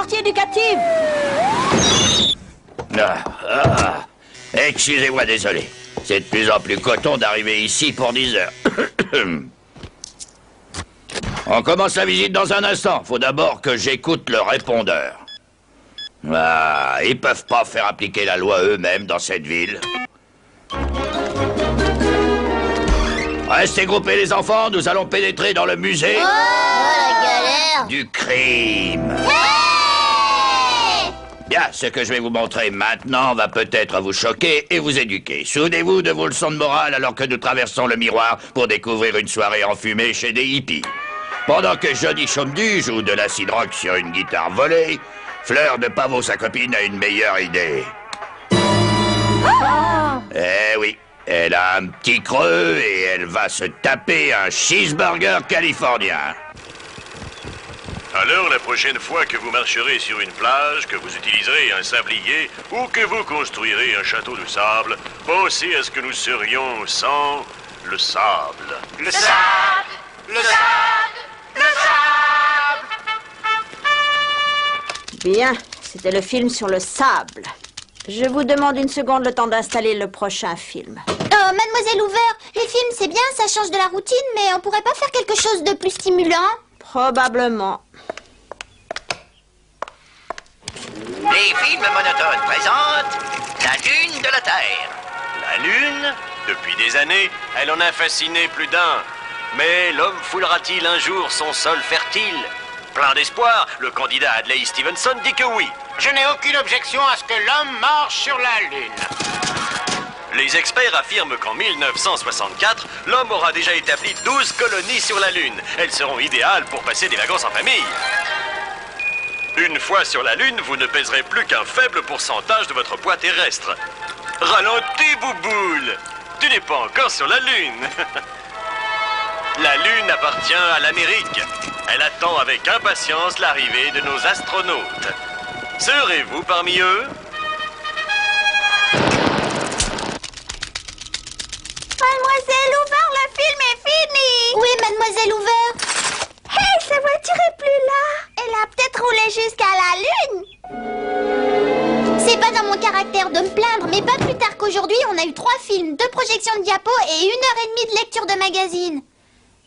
sortie éducative. Excusez-moi, désolé. C'est de plus en plus coton d'arriver ici pour 10 heures. On commence la visite dans un instant. Faut d'abord que j'écoute le répondeur. Ah, ils peuvent pas faire appliquer la loi eux-mêmes dans cette ville. Restez groupés les enfants, nous allons pénétrer dans le musée la galère. du crime. Bien, ce que je vais vous montrer maintenant va peut-être vous choquer et vous éduquer. Souvenez-vous de vos leçons de morale alors que nous traversons le miroir pour découvrir une soirée enfumée chez des hippies. Pendant que Johnny Chomdu joue de l'acid rock sur une guitare volée, Fleur de Pavot, sa copine, a une meilleure idée. Eh oui, elle a un petit creux et elle va se taper un cheeseburger californien. Alors, la prochaine fois que vous marcherez sur une plage, que vous utiliserez un sablier ou que vous construirez un château de sable, pensez à ce que nous serions sans le sable. Le sable. Le sable. Le sable. Bien, c'était le film sur le sable. Je vous demande une seconde le temps d'installer le prochain film. Mademoiselle Hoover, les films c'est bien, ça change de la routine, mais on pourrait pas faire quelque chose de plus stimulant? Probablement. Les films monotones présentent la Lune de la Terre. La Lune, depuis des années, elle en a fasciné plus d'un. Mais l'homme foulera-t-il un jour son sol fertile? Plein d'espoir, le candidat Adlai Stevenson dit que oui. Je n'ai aucune objection à ce que l'homme marche sur la Lune. Les experts affirment qu'en 1964, l'homme aura déjà établi 12 colonies sur la Lune. Elles seront idéales pour passer des vacances en famille. Une fois sur la Lune, vous ne pèserez plus qu'un faible pourcentage de votre poids terrestre. Ralentis, Bouboule! Tu n'es pas encore sur la Lune. La Lune appartient à l'Amérique. Elle attend avec impatience l'arrivée de nos astronautes. Serez-vous parmi eux? Mademoiselle Hoover, le film est fini. Oui, Mademoiselle Hoover. Hey, sa voiture est plus là. Elle a peut-être roulé jusqu'à la Lune. C'est pas dans mon caractère de me plaindre, mais pas plus tard qu'aujourd'hui, on a eu 3 films, 2 projections de diapos et 1h30 de lecture de magazine.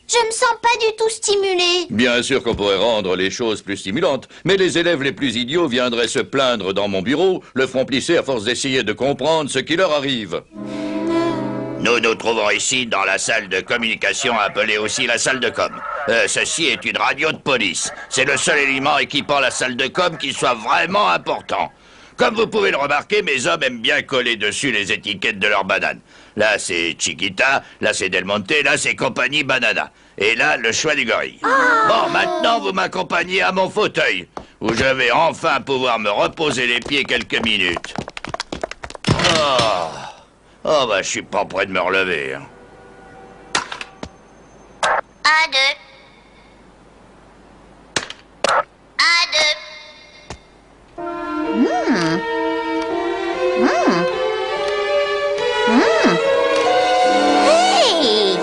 Je me sens pas du tout stimulée. Bien sûr qu'on pourrait rendre les choses plus stimulantes, mais les élèves les plus idiots viendraient se plaindre dans mon bureau, le front plissé à force d'essayer de comprendre ce qui leur arrive. Nous nous trouvons ici dans la salle de communication appelée aussi la salle de com. Ceci est une radio de police. C'est le seul élément équipant la salle de com qui soit vraiment important. Comme vous pouvez le remarquer, mes hommes aiment bien coller dessus les étiquettes de leurs bananes. Là, c'est Chiquita, là, c'est Del Monte, là, c'est Compagnie Banana. Et là, le choix du gorille. Bon, maintenant, vous m'accompagnez à mon fauteuil, où je vais enfin pouvoir me reposer les pieds quelques minutes. Oh, bah, je suis pas prêt de me relever. Hein. 1, 2. 1, 2. Hey!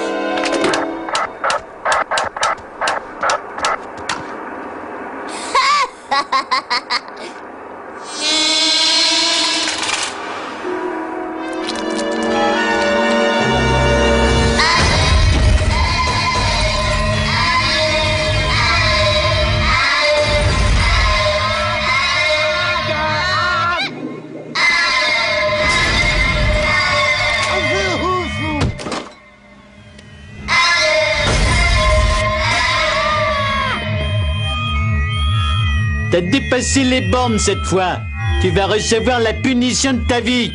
T'as dépassé les bornes cette fois. Tu vas recevoir la punition de ta vie.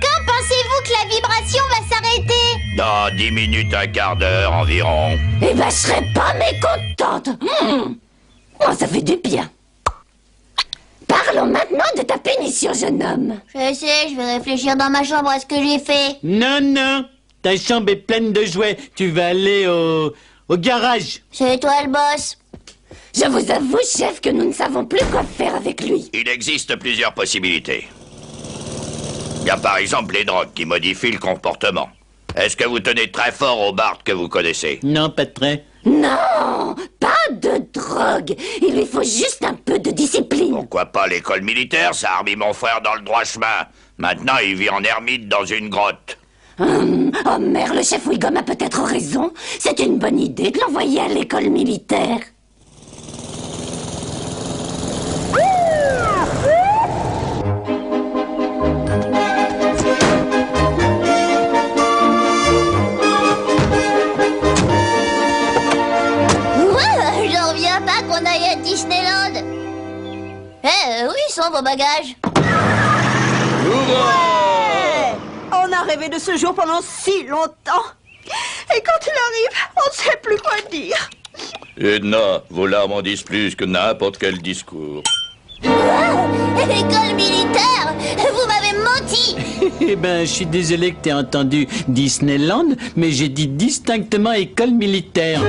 Quand pensez-vous que la vibration va s'arrêter? Dans 10 minutes, un quart d'heure environ. Eh ben, je serais pas mécontente. Oh, ça fait du bien. Parlons maintenant de ta punition, jeune homme. Je sais, je vais réfléchir dans ma chambre à ce que j'ai fait. Non, non. Ta chambre est pleine de jouets. Tu vas aller au garage. C'est toi le boss. Je vous avoue, chef, que nous ne savons plus quoi faire avec lui. Il existe plusieurs possibilités. Il y a par exemple les drogues qui modifient le comportement. Est-ce que vous tenez très fort au Bart que vous connaissez? Non, pas très. Non, pas de drogue. Il lui faut juste un peu de discipline. Pourquoi pas l'école militaire? Ça a remis mon frère dans le droit chemin. Maintenant, il vit en ermite dans une grotte. Oh merde, le chef Wiggum a peut-être raison. C'est une bonne idée de l'envoyer à l'école militaire. J'en reviens pas qu'on aille à Disneyland. Où ils sont vos bagages? On a rêvé de ce jour pendant si longtemps. Et quand il arrive, on ne sait plus quoi dire. Edna, vos larmes en disent plus que n'importe quel discours. École militaire! Vous m'avez menti! Eh ben, je suis désolé que t'aies entendu Disneyland, mais j'ai dit distinctement école militaire.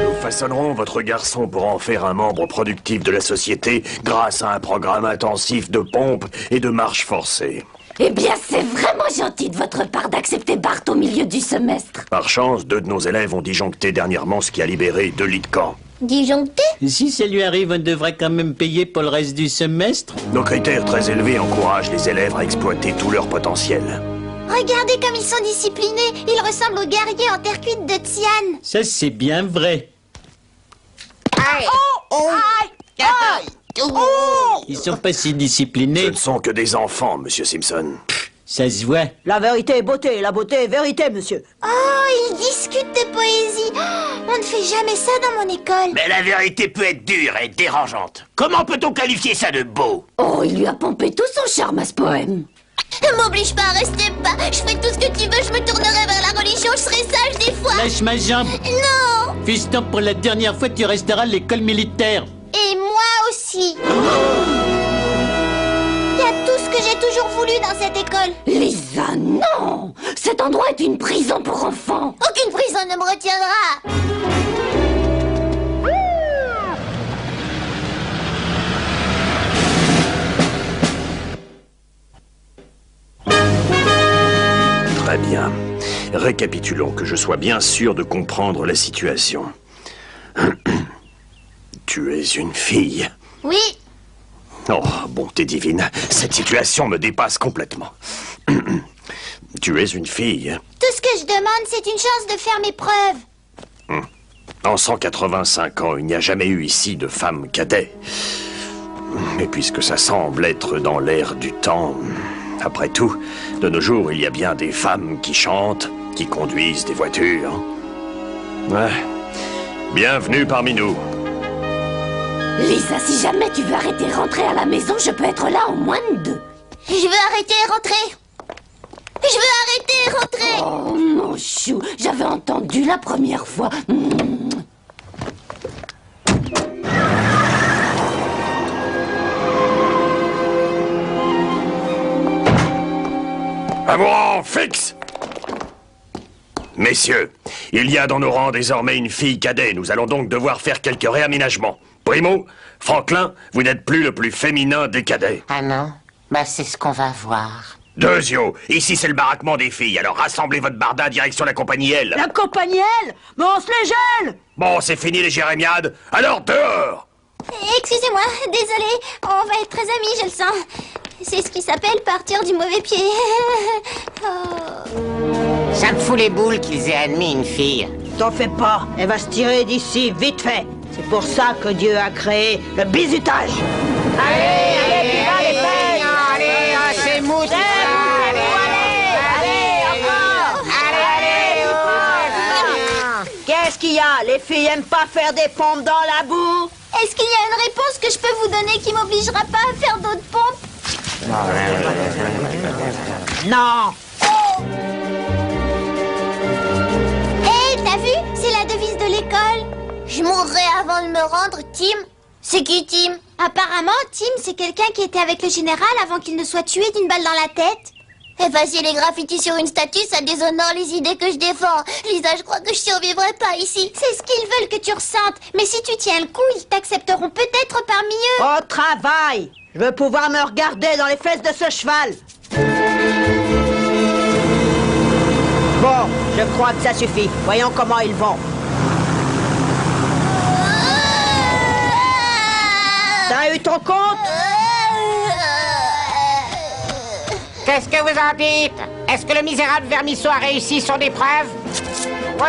Nous façonnerons votre garçon pour en faire un membre productif de la société grâce à un programme intensif de pompe et de marche forcée. Eh bien, c'est vraiment gentil de votre part d'accepter Bart au milieu du semestre. Par chance, 2 de nos élèves ont disjoncté dernièrement, ce qui a libéré 2 lits de camp. Disjoncté? Si ça lui arrive, on devrait quand même payer pour le reste du semestre. Nos critères très élevés encouragent les élèves à exploiter tout leur potentiel. Regardez comme ils sont disciplinés. Ils ressemblent aux guerriers en terre cuite de Tian. Ça, c'est bien vrai. Ils sont pas si Ce disciplinés. ne sont que des enfants, Monsieur Simpson. Ça se voit. La vérité est beauté, la beauté est vérité, monsieur. Oh, ils discutent de poésie. Oh, on ne fait jamais ça dans mon école. Mais la vérité peut être dure et dérangeante. Comment peut-on qualifier ça de beau? Oh, il lui a pompé tout son charme à ce poème. M'oblige pas à rester bas. Je ferai tout ce que tu veux. Je me tournerai vers la religion. Je serai sage des fois. Lâche ma jambe. Non. Fiston, pour la dernière fois, tu resteras à l'école militaire. Et moi aussi. Il y a tout ce que j'ai toujours voulu dans cette école. Lisa, non! Cet endroit est une prison pour enfants. Aucune prison ne me retiendra. Très bien. Récapitulons, que je sois bien sûr de comprendre la situation. Tu es une fille. Oui. Oh, bonté divine, cette situation me dépasse complètement. Tu es une fille. Tout ce que je demande, c'est une chance de faire mes preuves. En 185 ans, il n'y a jamais eu ici de femme cadet. Et puisque ça semble être dans l'air du temps, après tout, de nos jours, il y a bien des femmes qui chantent, qui conduisent des voitures. Ouais. Bienvenue parmi nous. Lisa, si jamais tu veux arrêter de rentrer à la maison, je peux être là en moins de 2. Je veux arrêter et rentrer. Je veux arrêter et rentrer. Oh, mon chou, j'avais entendu la première fois. À vos rangs, fixe! Messieurs, il y a dans nos rangs désormais une fille cadet. Nous allons donc devoir faire quelques réaménagements. Primo, Franklin, vous n'êtes plus le plus féminin des cadets. Ah non? Bah c'est ce qu'on va voir. Deuxio, ici c'est le baraquement des filles, alors rassemblez votre barda direction la compagnie L. La compagnie L? Mais on se les gèle! Bon, c'est fini les jérémiades, alors dehors! Excusez-moi, désolé. On va être très amis, je le sens. C'est ce qui s'appelle partir du mauvais pied. Oh. Ça me fout les boules qu'ils aient admis une fille. T'en fais pas, elle va se tirer d'ici vite fait. C'est pour ça que Dieu a créé le bizutage. Allez, c'est mou, Qu'est-ce qu'il y a? Les filles aiment pas faire des pompes dans la boue? Est-ce qu'il y a une réponse que je peux vous donner qui m'obligera pas à faire d'autres pompes? Non. Hé, t'as vu? C'est la devise de l'école. Je mourrai avant de me rendre, Tim. C'est qui, Tim? Apparemment, Tim, c'est quelqu'un qui était avec le général avant qu'il ne soit tué d'une balle dans la tête. Effacer les graffitis sur une statue, ça déshonore les idées que je défends. Lisa, je crois que je survivrai pas ici. C'est ce qu'ils veulent que tu ressentes. Mais si tu tiens le coup, ils t'accepteront peut-être parmi eux. Au travail! Je veux pouvoir me regarder dans les fesses de ce cheval. Je crois que ça suffit. Voyons comment ils vont. T'as eu ton compte? Qu'est-ce que vous en dites? Est-ce que le misérable Vermisseau a réussi son épreuve? Et moi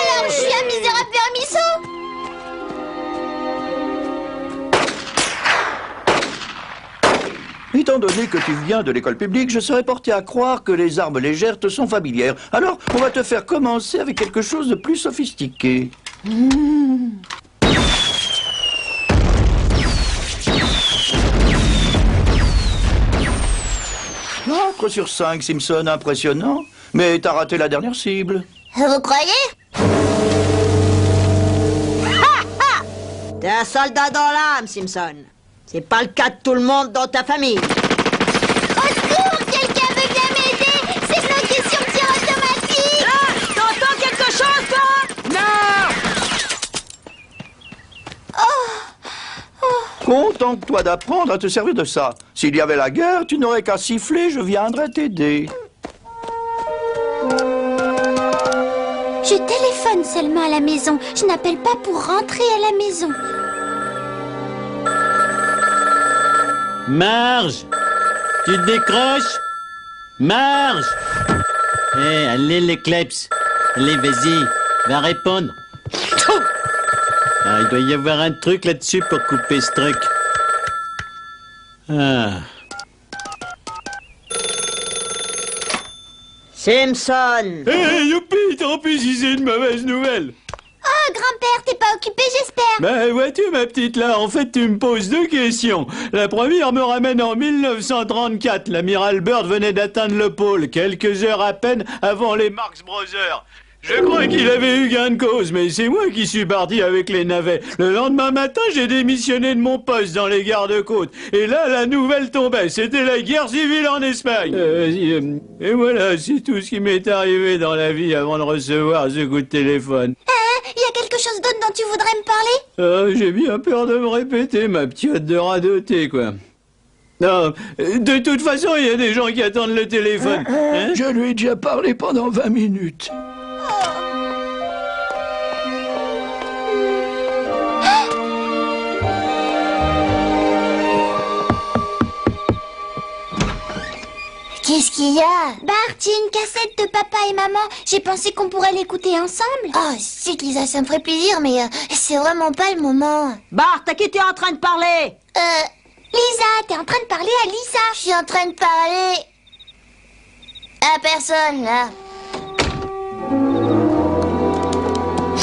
alors, je suis un misérable Vermisseau? Étant donné que tu viens de l'école publique, je serais porté à croire que les armes légères te sont familières. Alors, on va te faire commencer avec quelque chose de plus sophistiqué. Ah, 3 sur 5, Simpson, impressionnant. Mais t'as raté la dernière cible. Vous croyez? T'es un soldat dans l'âme, Simpson. C'est pas le cas de tout le monde dans ta famille. Au secours, quelqu'un veut bien m'aider? C'est bloqué sur tir automatique! Ah, t'entends quelque chose, toi? Non! Contente-toi d'apprendre à te servir de ça. S'il y avait la guerre, tu n'aurais qu'à siffler, je viendrais t'aider. Je téléphone seulement à la maison. Je n'appelle pas pour rentrer à la maison. Marge! Tu décroches? Marge! Eh, allez les kleps. Allez, vas-y, va répondre. Ah, il doit y avoir un truc là-dessus pour couper ce truc. Ah. Simpson! Hé, youpi, tant pis si c'est une mauvaise nouvelle. Oh, grand-père, t'es pas occupé, j'espère? Ben, vois-tu, ma petite, là, en fait, tu me poses 2 questions. La première me ramène en 1934. L'amiral Byrd venait d'atteindre le pôle, quelques heures à peine avant les Marx Brothers. Je crois qu'il avait eu gain de cause, mais c'est moi qui suis parti avec les navets. Le lendemain matin, j'ai démissionné de mon poste dans les gardes-côtes. Et là, la nouvelle tombait. C'était la guerre civile en Espagne. Et voilà, c'est tout ce qui m'est arrivé dans la vie avant de recevoir ce coup de téléphone. Il y a quelque chose d'autre dont tu voudrais me parler? J'ai bien peur de me répéter, ma petite de radoter, quoi. Non, de toute façon, il y a des gens qui attendent le téléphone. Hein? Je lui ai déjà parlé pendant 20 minutes. Qu'est-ce qu'il y a? Bart, j'ai une cassette de papa et maman. J'ai pensé qu'on pourrait l'écouter ensemble. Oh, c'est Lisa, ça me ferait plaisir, mais c'est vraiment pas le moment. Bart, à qui t'es en train de parler? Lisa, t'es en train de parler à Lisa. Je suis en train de parler à personne, là.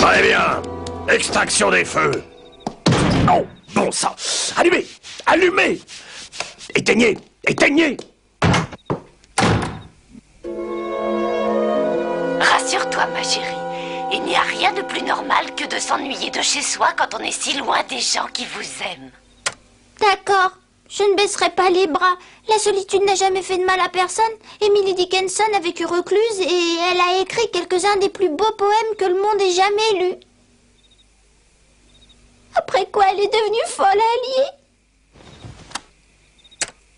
Très bien. Extraction des feux. Oh, bon sang. Allumez. Allumez. Éteignez. Éteignez. Rassure-toi, ma chérie. Il n'y a rien de plus normal que de s'ennuyer de chez soi quand on est si loin des gens qui vous aiment. D'accord. Je ne baisserai pas les bras. La solitude n'a jamais fait de mal à personne. Emily Dickinson a vécu recluse et elle a écrit quelques-uns des plus beaux poèmes que le monde ait jamais lus. Après quoi, elle est devenue folle à lier.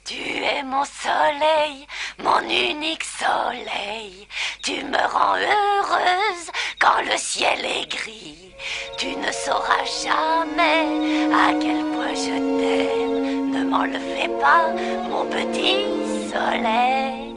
Tu es mon soleil, mon unique soleil. Tu me rends heureuse quand le ciel est gris. Tu ne sauras jamais à quel point je t'aime. Ne m'enlevez pas mon petit soleil.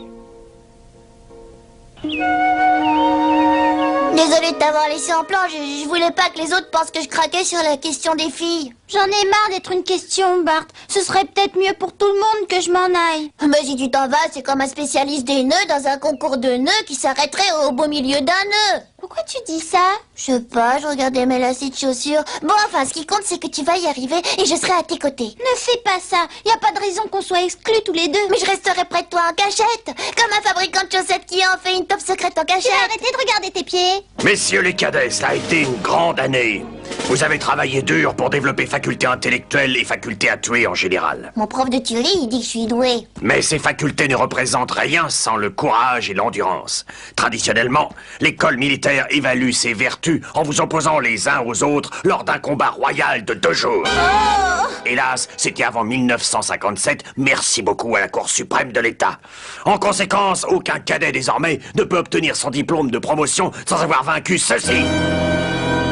Désolée de t'avoir laissé en plan, je voulais pas que les autres pensent que je craquais sur la question des filles. J'en ai marre d'être une question, Bart. Ce serait peut-être mieux pour tout le monde que je m'en aille. Mais si tu t'en vas, c'est comme un spécialiste des nœuds dans un concours de nœuds qui s'arrêterait au beau milieu d'un nœud. Pourquoi tu dis ça? Je sais pas, je regardais mes lacets de chaussures. Bon, enfin, ce qui compte, c'est que tu vas y arriver et je serai à tes côtés. Ne fais pas ça. Y a pas de raison qu'on soit exclus tous les deux. Mais je resterai près de toi en cachette. Comme un fabricant de chaussettes qui en fait une top secrète en cachette. Tu vas arrêter de regarder tes pieds. Messieurs les cadets, ça a été une grande année. Vous avez travaillé dur pour développer facultés intellectuelles et facultés à tuer en général. Mon prof de tuerie, il dit que je suis doué. Mais ces facultés ne représentent rien sans le courage et l'endurance. Traditionnellement, l'école militaire évalue ses vertus en vous opposant les uns aux autres lors d'un combat royal de 2 jours. Oh! hélas, c'était avant 1957. Merci beaucoup à la Cour suprême de l'État. En conséquence, aucun cadet désormais ne peut obtenir son diplôme de promotion sans avoir vaincu ceci.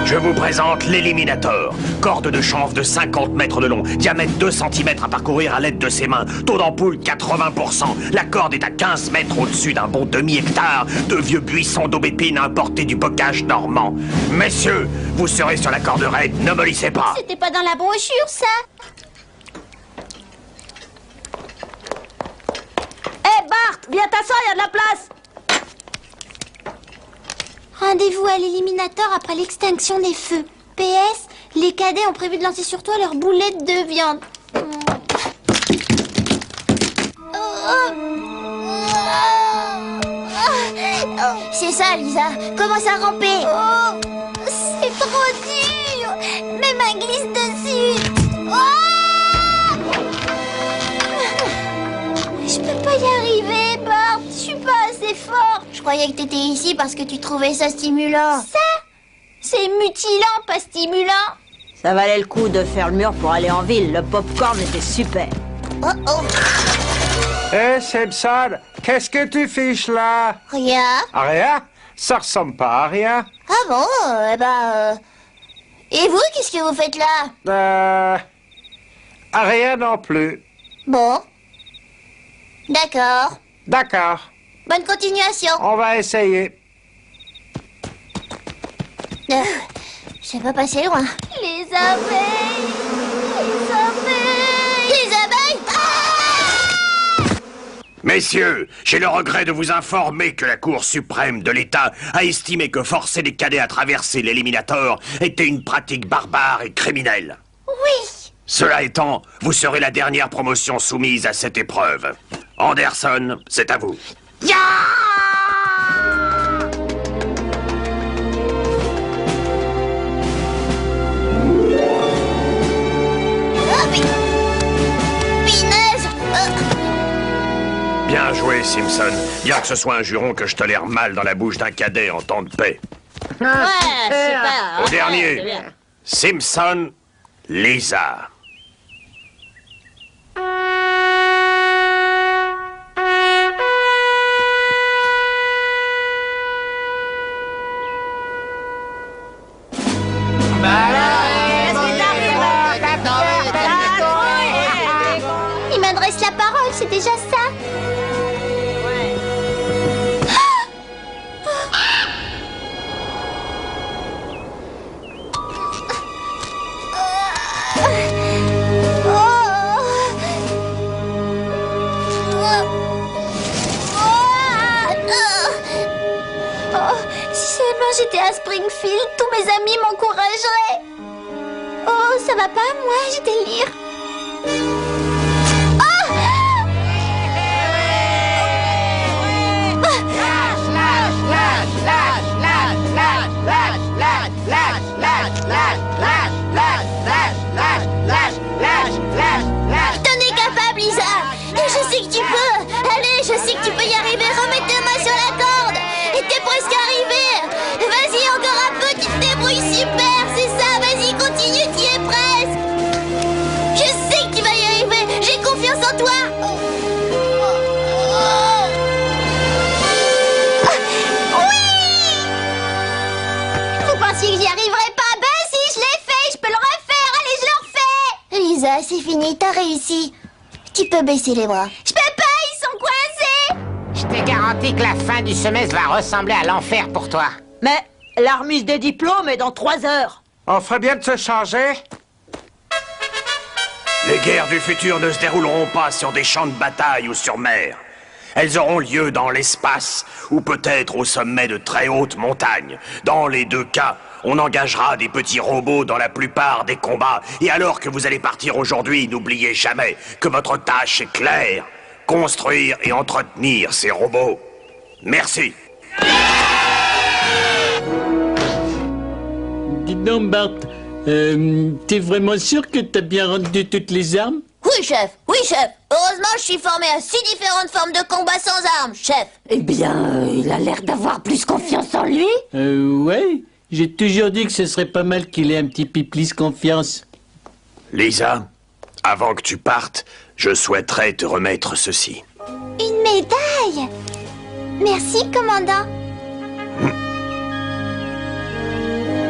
Je vous présente l'Eliminator. Corde de chanvre de 50 mètres de long, diamètre 2 cm à parcourir à l'aide de ses mains, taux d'ampoule 80%. La corde est à 15 mètres au-dessus d'un bon demi-hectare de vieux buissons d'aubépine importés du bocage normand. Messieurs, vous serez sur la corde raide, ne me lissez pas. C'était pas dans la brochure, ça? Hé, Bart, viens t'asseoir, il y a de la place. Rendez-vous à l'Eliminator après l'extinction des feux. PS, les cadets ont prévu de lancer sur toi leurs boulettes de viande. C'est ça, Lisa. Commence à ramper. Oh, c'est trop dur. Mes mains glissent dessus. Je peux pas y arriver, Bart. Je suis pas assez fort. Je croyais que t'étais ici parce que tu trouvais ça stimulant. Ça? C'est mutilant, pas stimulant. Ça valait le coup de faire le mur pour aller en ville. Le popcorn était super. Oh oh. Hé, Simpson, qu'est-ce que tu fiches là? Rien. Rien? Ça ressemble pas à rien. Ah bon, Et vous, qu'est-ce que vous faites là? Rien non plus. Bon. D'accord. D'accord. Bonne continuation. On va essayer. Je vais pas passer loin. Les abeilles. Les abeilles. Les abeilles. Ah! Messieurs, j'ai le regret de vous informer que la Cour suprême de l'État a estimé que forcer les cadets à traverser l'Eliminator était une pratique barbare et criminelle. Oui. Cela étant, vous serez la dernière promotion soumise à cette épreuve. Anderson, c'est à vous. Ya! Pinaise! Bien joué, Simpson. Bien que ce soit un juron que je tolère mal dans la bouche d'un cadet en temps de paix. Ouais, super. Au dernier, Simpson, Lisa. Il m'adresse la parole, c'est déjà ça. Si seulement j'étais à Springfield, tous mes amis m'encourageraient. Oh, ça va pas, moi, je délire. T'en es capable, Lisa. Et je sais que tu peux. Allez, je sais que tu peux y arriver. Remets tes mains sur la corde. Et t'es presque arrivé. Vas-y, encore un peu, tu te débrouilles super. C'est ça, vas-y, continue, t'y es presque. Je sais que tu vas y arriver. J'ai confiance en toi. Oui! Vous pensiez que j'y arriverais pas? Ben si, je l'ai fait. Je peux le refaire. Allez, je le refais. Lisa, c'est fini, t'as réussi. Tu peux baisser les bras. Je peux pas, ils sont coincés. Je t'ai garanti que la fin du semestre va ressembler à l'enfer pour toi. Mais la remise des diplômes est dans 3 heures. On ferait bien de se changer. Les guerres du futur ne se dérouleront pas sur des champs de bataille ou sur mer. Elles auront lieu dans l'espace, ou peut-être au sommet de très hautes montagnes. Dans les deux cas, on engagera des petits robots dans la plupart des combats. Et alors que vous allez partir aujourd'hui, n'oubliez jamais que votre tâche est claire. Construire et entretenir ces robots. Merci. Dis donc, Bart, t'es vraiment sûr que t'as bien rendu toutes les armes? Oui, chef. Oui, chef. Heureusement, je suis formé à 6 différentes formes de combat sans armes, chef. Eh bien, il a l'air d'avoir plus confiance en lui. Ouais. J'ai toujours dit que ce serait pas mal qu'il ait un petit peu plus confiance. Lisa, Avant que tu partes, je souhaiterais te remettre ceci. Une médaille! Merci, commandant.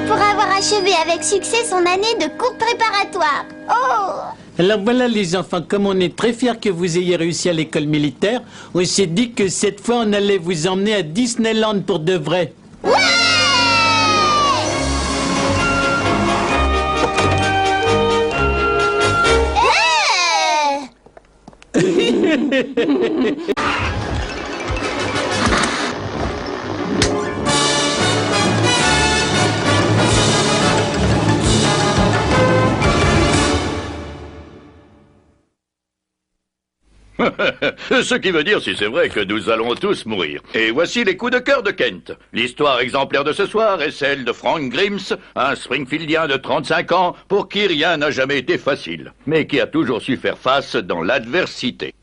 Pour avoir achevé avec succès son année de cours préparatoire. Oh! Alors voilà les enfants, comme on est très fiers que vous ayez réussi à l'école militaire, on s'est dit que cette fois on allait vous emmener à Disneyland pour de vrai. Ouais! Ce qui veut dire, si c'est vrai, que nous allons tous mourir. Et voici les coups de cœur de Kent. L'histoire exemplaire de ce soir est celle de Frank Grimes, un Springfieldien de 35 ans pour qui rien n'a jamais été facile, mais qui a toujours su faire face dans l'adversité.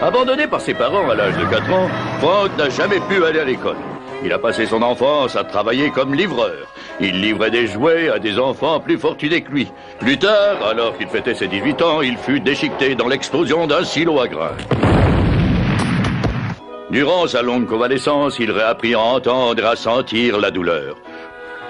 Abandonné par ses parents à l'âge de 4 ans, Frank n'a jamais pu aller à l'école. Il a passé son enfance à travailler comme livreur. Il livrait des jouets à des enfants plus fortunés que lui. Plus tard, alors qu'il fêtait ses 18 ans, il fut déchiqueté dans l'explosion d'un silo à grains. Durant sa longue convalescence, il réapprit à entendre et à sentir la douleur.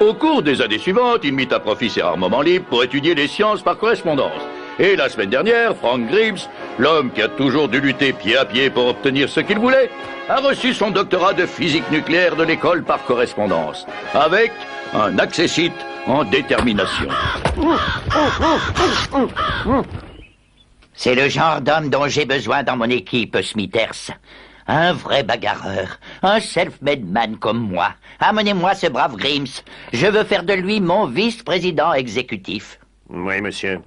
Au cours des années suivantes, il mit à profit ses rares moments libres pour étudier les sciences par correspondance. Et la semaine dernière, Frank Grimes, l'homme qui a toujours dû lutter pied à pied pour obtenir ce qu'il voulait, a reçu son doctorat de physique nucléaire de l'école par correspondance, avec un accessite en détermination. C'est le genre d'homme dont j'ai besoin dans mon équipe, Smithers. Un vrai bagarreur, un self-made man comme moi. Amenez-moi ce brave Grimes. Je veux faire de lui mon vice-président exécutif. Oui, monsieur.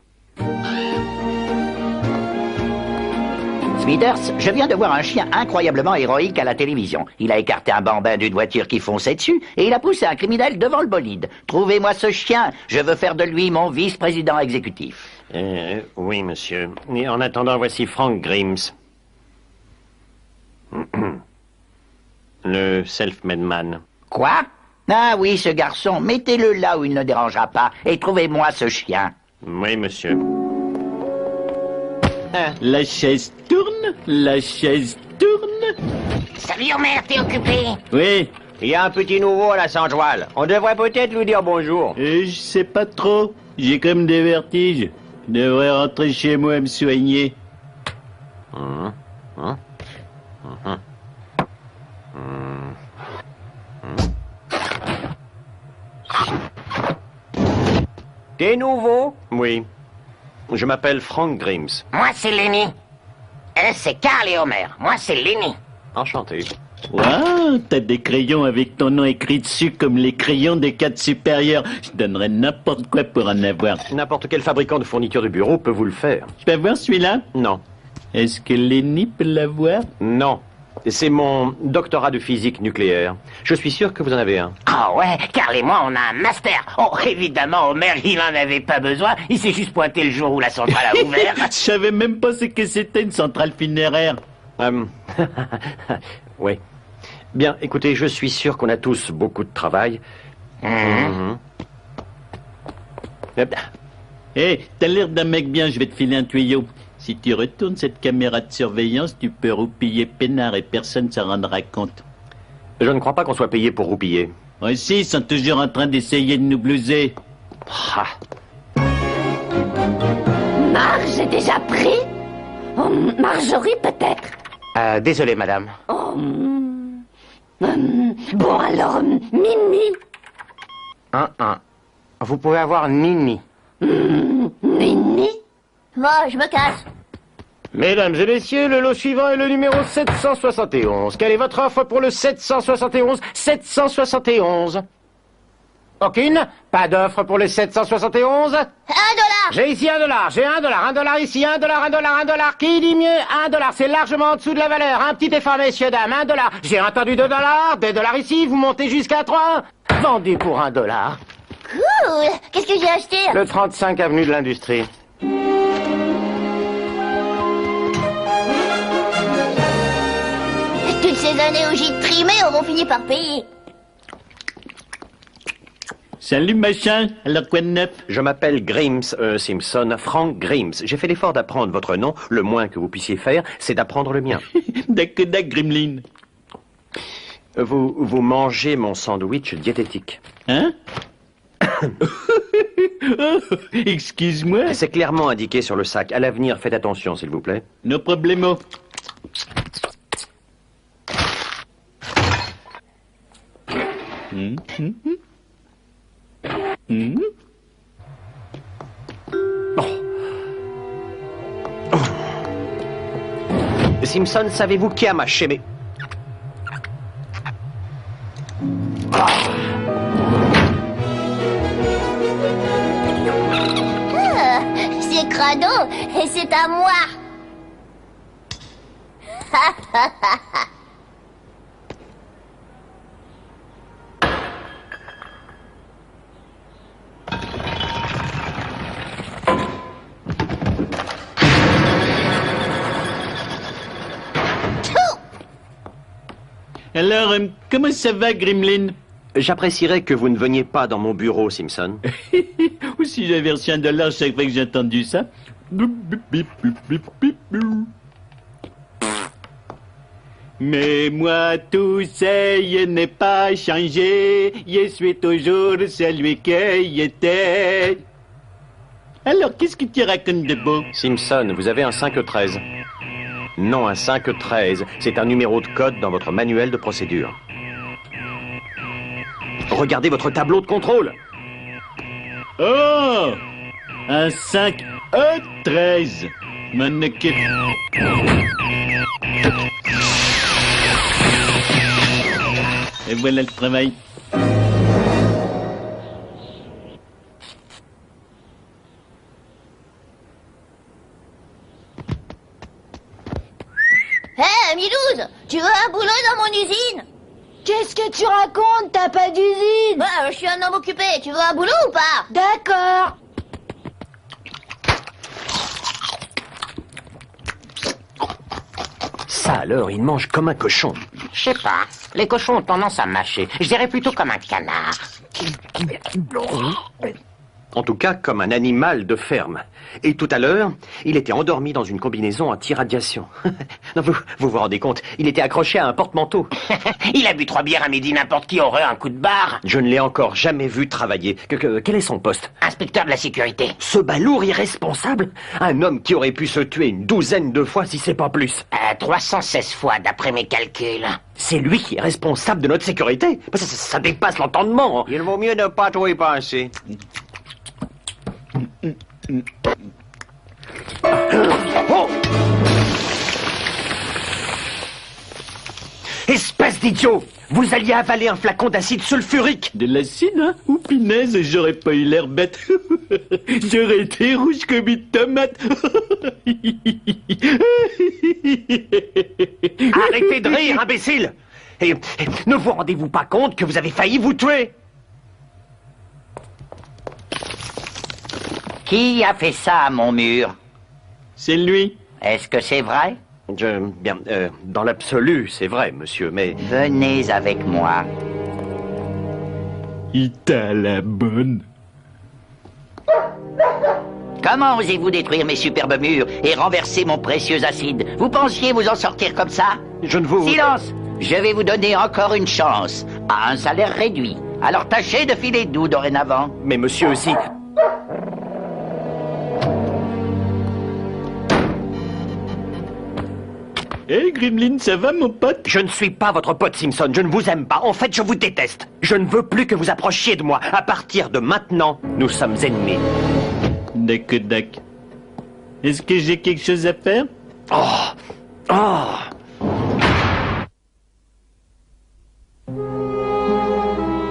Smithers, je viens de voir un chien incroyablement héroïque à la télévision. Il a écarté un bambin d'une voiture qui fonçait dessus et il a poussé un criminel devant le bolide. Trouvez-moi ce chien, je veux faire de lui mon vice-président exécutif. Oui, monsieur. Et en attendant, voici Frank Grimes. Le self-made man. Quoi? Ah oui, ce garçon, mettez-le là où il ne dérangera pas et trouvez-moi ce chien. Oui, monsieur. La chaise tourne, la chaise tourne. Salut Homer, t'es occupé? Oui. Il y a un petit nouveau à la Saint-Joal. On devrait peut-être lui dire bonjour. Je sais pas trop. J'ai comme des vertiges. Je devrais rentrer chez moi et me soigner. T'es nouveau? Oui. Je m'appelle Frank Grimes. Moi, c'est Lenny. C'est Carl et Homer. Moi, c'est Lenny. Enchanté. Waouh, t'as des crayons avec ton nom écrit dessus comme les crayons des cadres supérieurs. Je donnerais n'importe quoi pour en avoir. N'importe quel fabricant de fournitures de bureau peut vous le faire. Je peux avoir celui-là? Non. Est-ce que Lenny peut l'avoir? Non. C'est mon doctorat de physique nucléaire. Je suis sûr que vous en avez un. Ah ouais, Carl et moi, on a un master. Oh, évidemment, Homer, il en avait pas besoin. Il s'est juste pointé le jour où la centrale a ouvert. Je savais même pas ce que c'était une centrale funéraire. Oui. Bien, écoutez, je suis sûr qu'on a tous beaucoup de travail. Hé, t'as l'air d'un mec bien, je vais te filer un tuyau. Si tu retournes cette caméra de surveillance, tu peux roupiller peinard et personne ne s'en rendra compte. Je ne crois pas qu'on soit payé pour roupiller. Aussi, ils sont toujours en train d'essayer de nous blouser. Marge est déjà pris? Oh, Marjorie, peut-être? Désolé, madame. Oh, bon, alors, Mimi. Vous pouvez avoir Nini. Nini? Moi, je me casse. Mesdames et messieurs, le lot suivant est le numéro 771. Quelle est votre offre pour le 771? 771. Aucune? Pas d'offre pour le 771? $1. J'ai ici $1. J'ai $1. $1 ici, $1, $1, $1. Qui dit mieux? $1. C'est largement en dessous de la valeur. Un petit effort, messieurs, dames. $1. J'ai entendu $2. $2 ici, vous montez jusqu'à 3. Vendu pour $1. Cool. Qu'est-ce que j'ai acheté? Le 35 avenue de l'Industrie. Toutes ces années où j'ai trimé auront fini par payer. Salut machin, alors quoi de neuf? Je m'appelle Grimes, Simpson, Frank Grimes. J'ai fait l'effort d'apprendre votre nom. Le moins que vous puissiez faire, c'est d'apprendre le mien. D'accord, Grimlin. Vous mangez mon sandwich diététique. Hein? Oh, excuse-moi. C'est clairement indiqué sur le sac. À l'avenir, faites attention, s'il vous plaît. No problemo. Simpson, savez-vous qui a mâché mes... C'est Crado et c'est à moi. Alors, comment ça va, Grimlin? J'apprécierais que vous ne veniez pas dans mon bureau, Simpson. Ou si j'avais reçu $1 chaque fois que j'ai entendu ça. Mais moi, tout ça, il n'est pas changé. Je suis toujours celui que j'étais. Alors, qu'est-ce que tu racontes de beau? Simpson, vous avez un 513. Non, un 513. C'est un numéro de code dans votre manuel de procédure. Regardez votre tableau de contrôle. Oh! Un 5E13. M'en occupe. Et voilà le travail. Hé, Milouz, tu veux un boulot dans mon usine? Qu'est-ce que tu racontes? T'as pas d'usine? Bah, je suis un homme occupé. Tu veux un boulot ou pas? D'accord. Ça alors, il mange comme un cochon. Je sais pas. Les cochons ont tendance à mâcher. Je dirais plutôt comme un canard. En tout cas, comme un animal de ferme. Et tout à l'heure, il était endormi dans une combinaison anti-radiation. Non, vous vous rendez compte, il était accroché à un porte-manteau. Il a bu 3 bières à midi, n'importe qui aurait un coup de barre. Je ne l'ai encore jamais vu travailler. Quel est son poste? Inspecteur de la sécurité. Ce balourd irresponsable? Un homme qui aurait pu se tuer une 12aine de fois, si c'est pas plus. 316 fois, d'après mes calculs. C'est lui qui est responsable de notre sécurité. Ça dépasse l'entendement. Il vaut mieux ne pas trop y penser. Oh! Espèce d'idiot! Vous alliez avaler un flacon d'acide sulfurique! De l'acide, hein? Ou punaise, j'aurais pas eu l'air bête. J'aurais été rouge comme une tomate. Arrêtez de rire, imbécile! Et ne vous rendez-vous pas compte que vous avez failli vous tuer? Qui a fait ça à mon mur? C'est lui. Est-ce que c'est vrai? Bien, dans l'absolu, c'est vrai, monsieur, mais... Venez avec moi. Il t'a la bonne. Comment osez-vous détruire mes superbes murs et renverser mon précieux acide? Vous pensiez vous en sortir comme ça? Je ne vous... Silence! Je vais vous donner encore une chance, à un salaire réduit. Alors tâchez de filer doux dorénavant. Mais monsieur aussi... Hé, Grimlin, ça va, mon pote? Je ne suis pas votre pote, Simpson. Je ne vous aime pas. En fait, je vous déteste. Je ne veux plus que vous approchiez de moi. À partir de maintenant, nous sommes ennemis. D'accord. Est-ce que j'ai quelque chose à faire?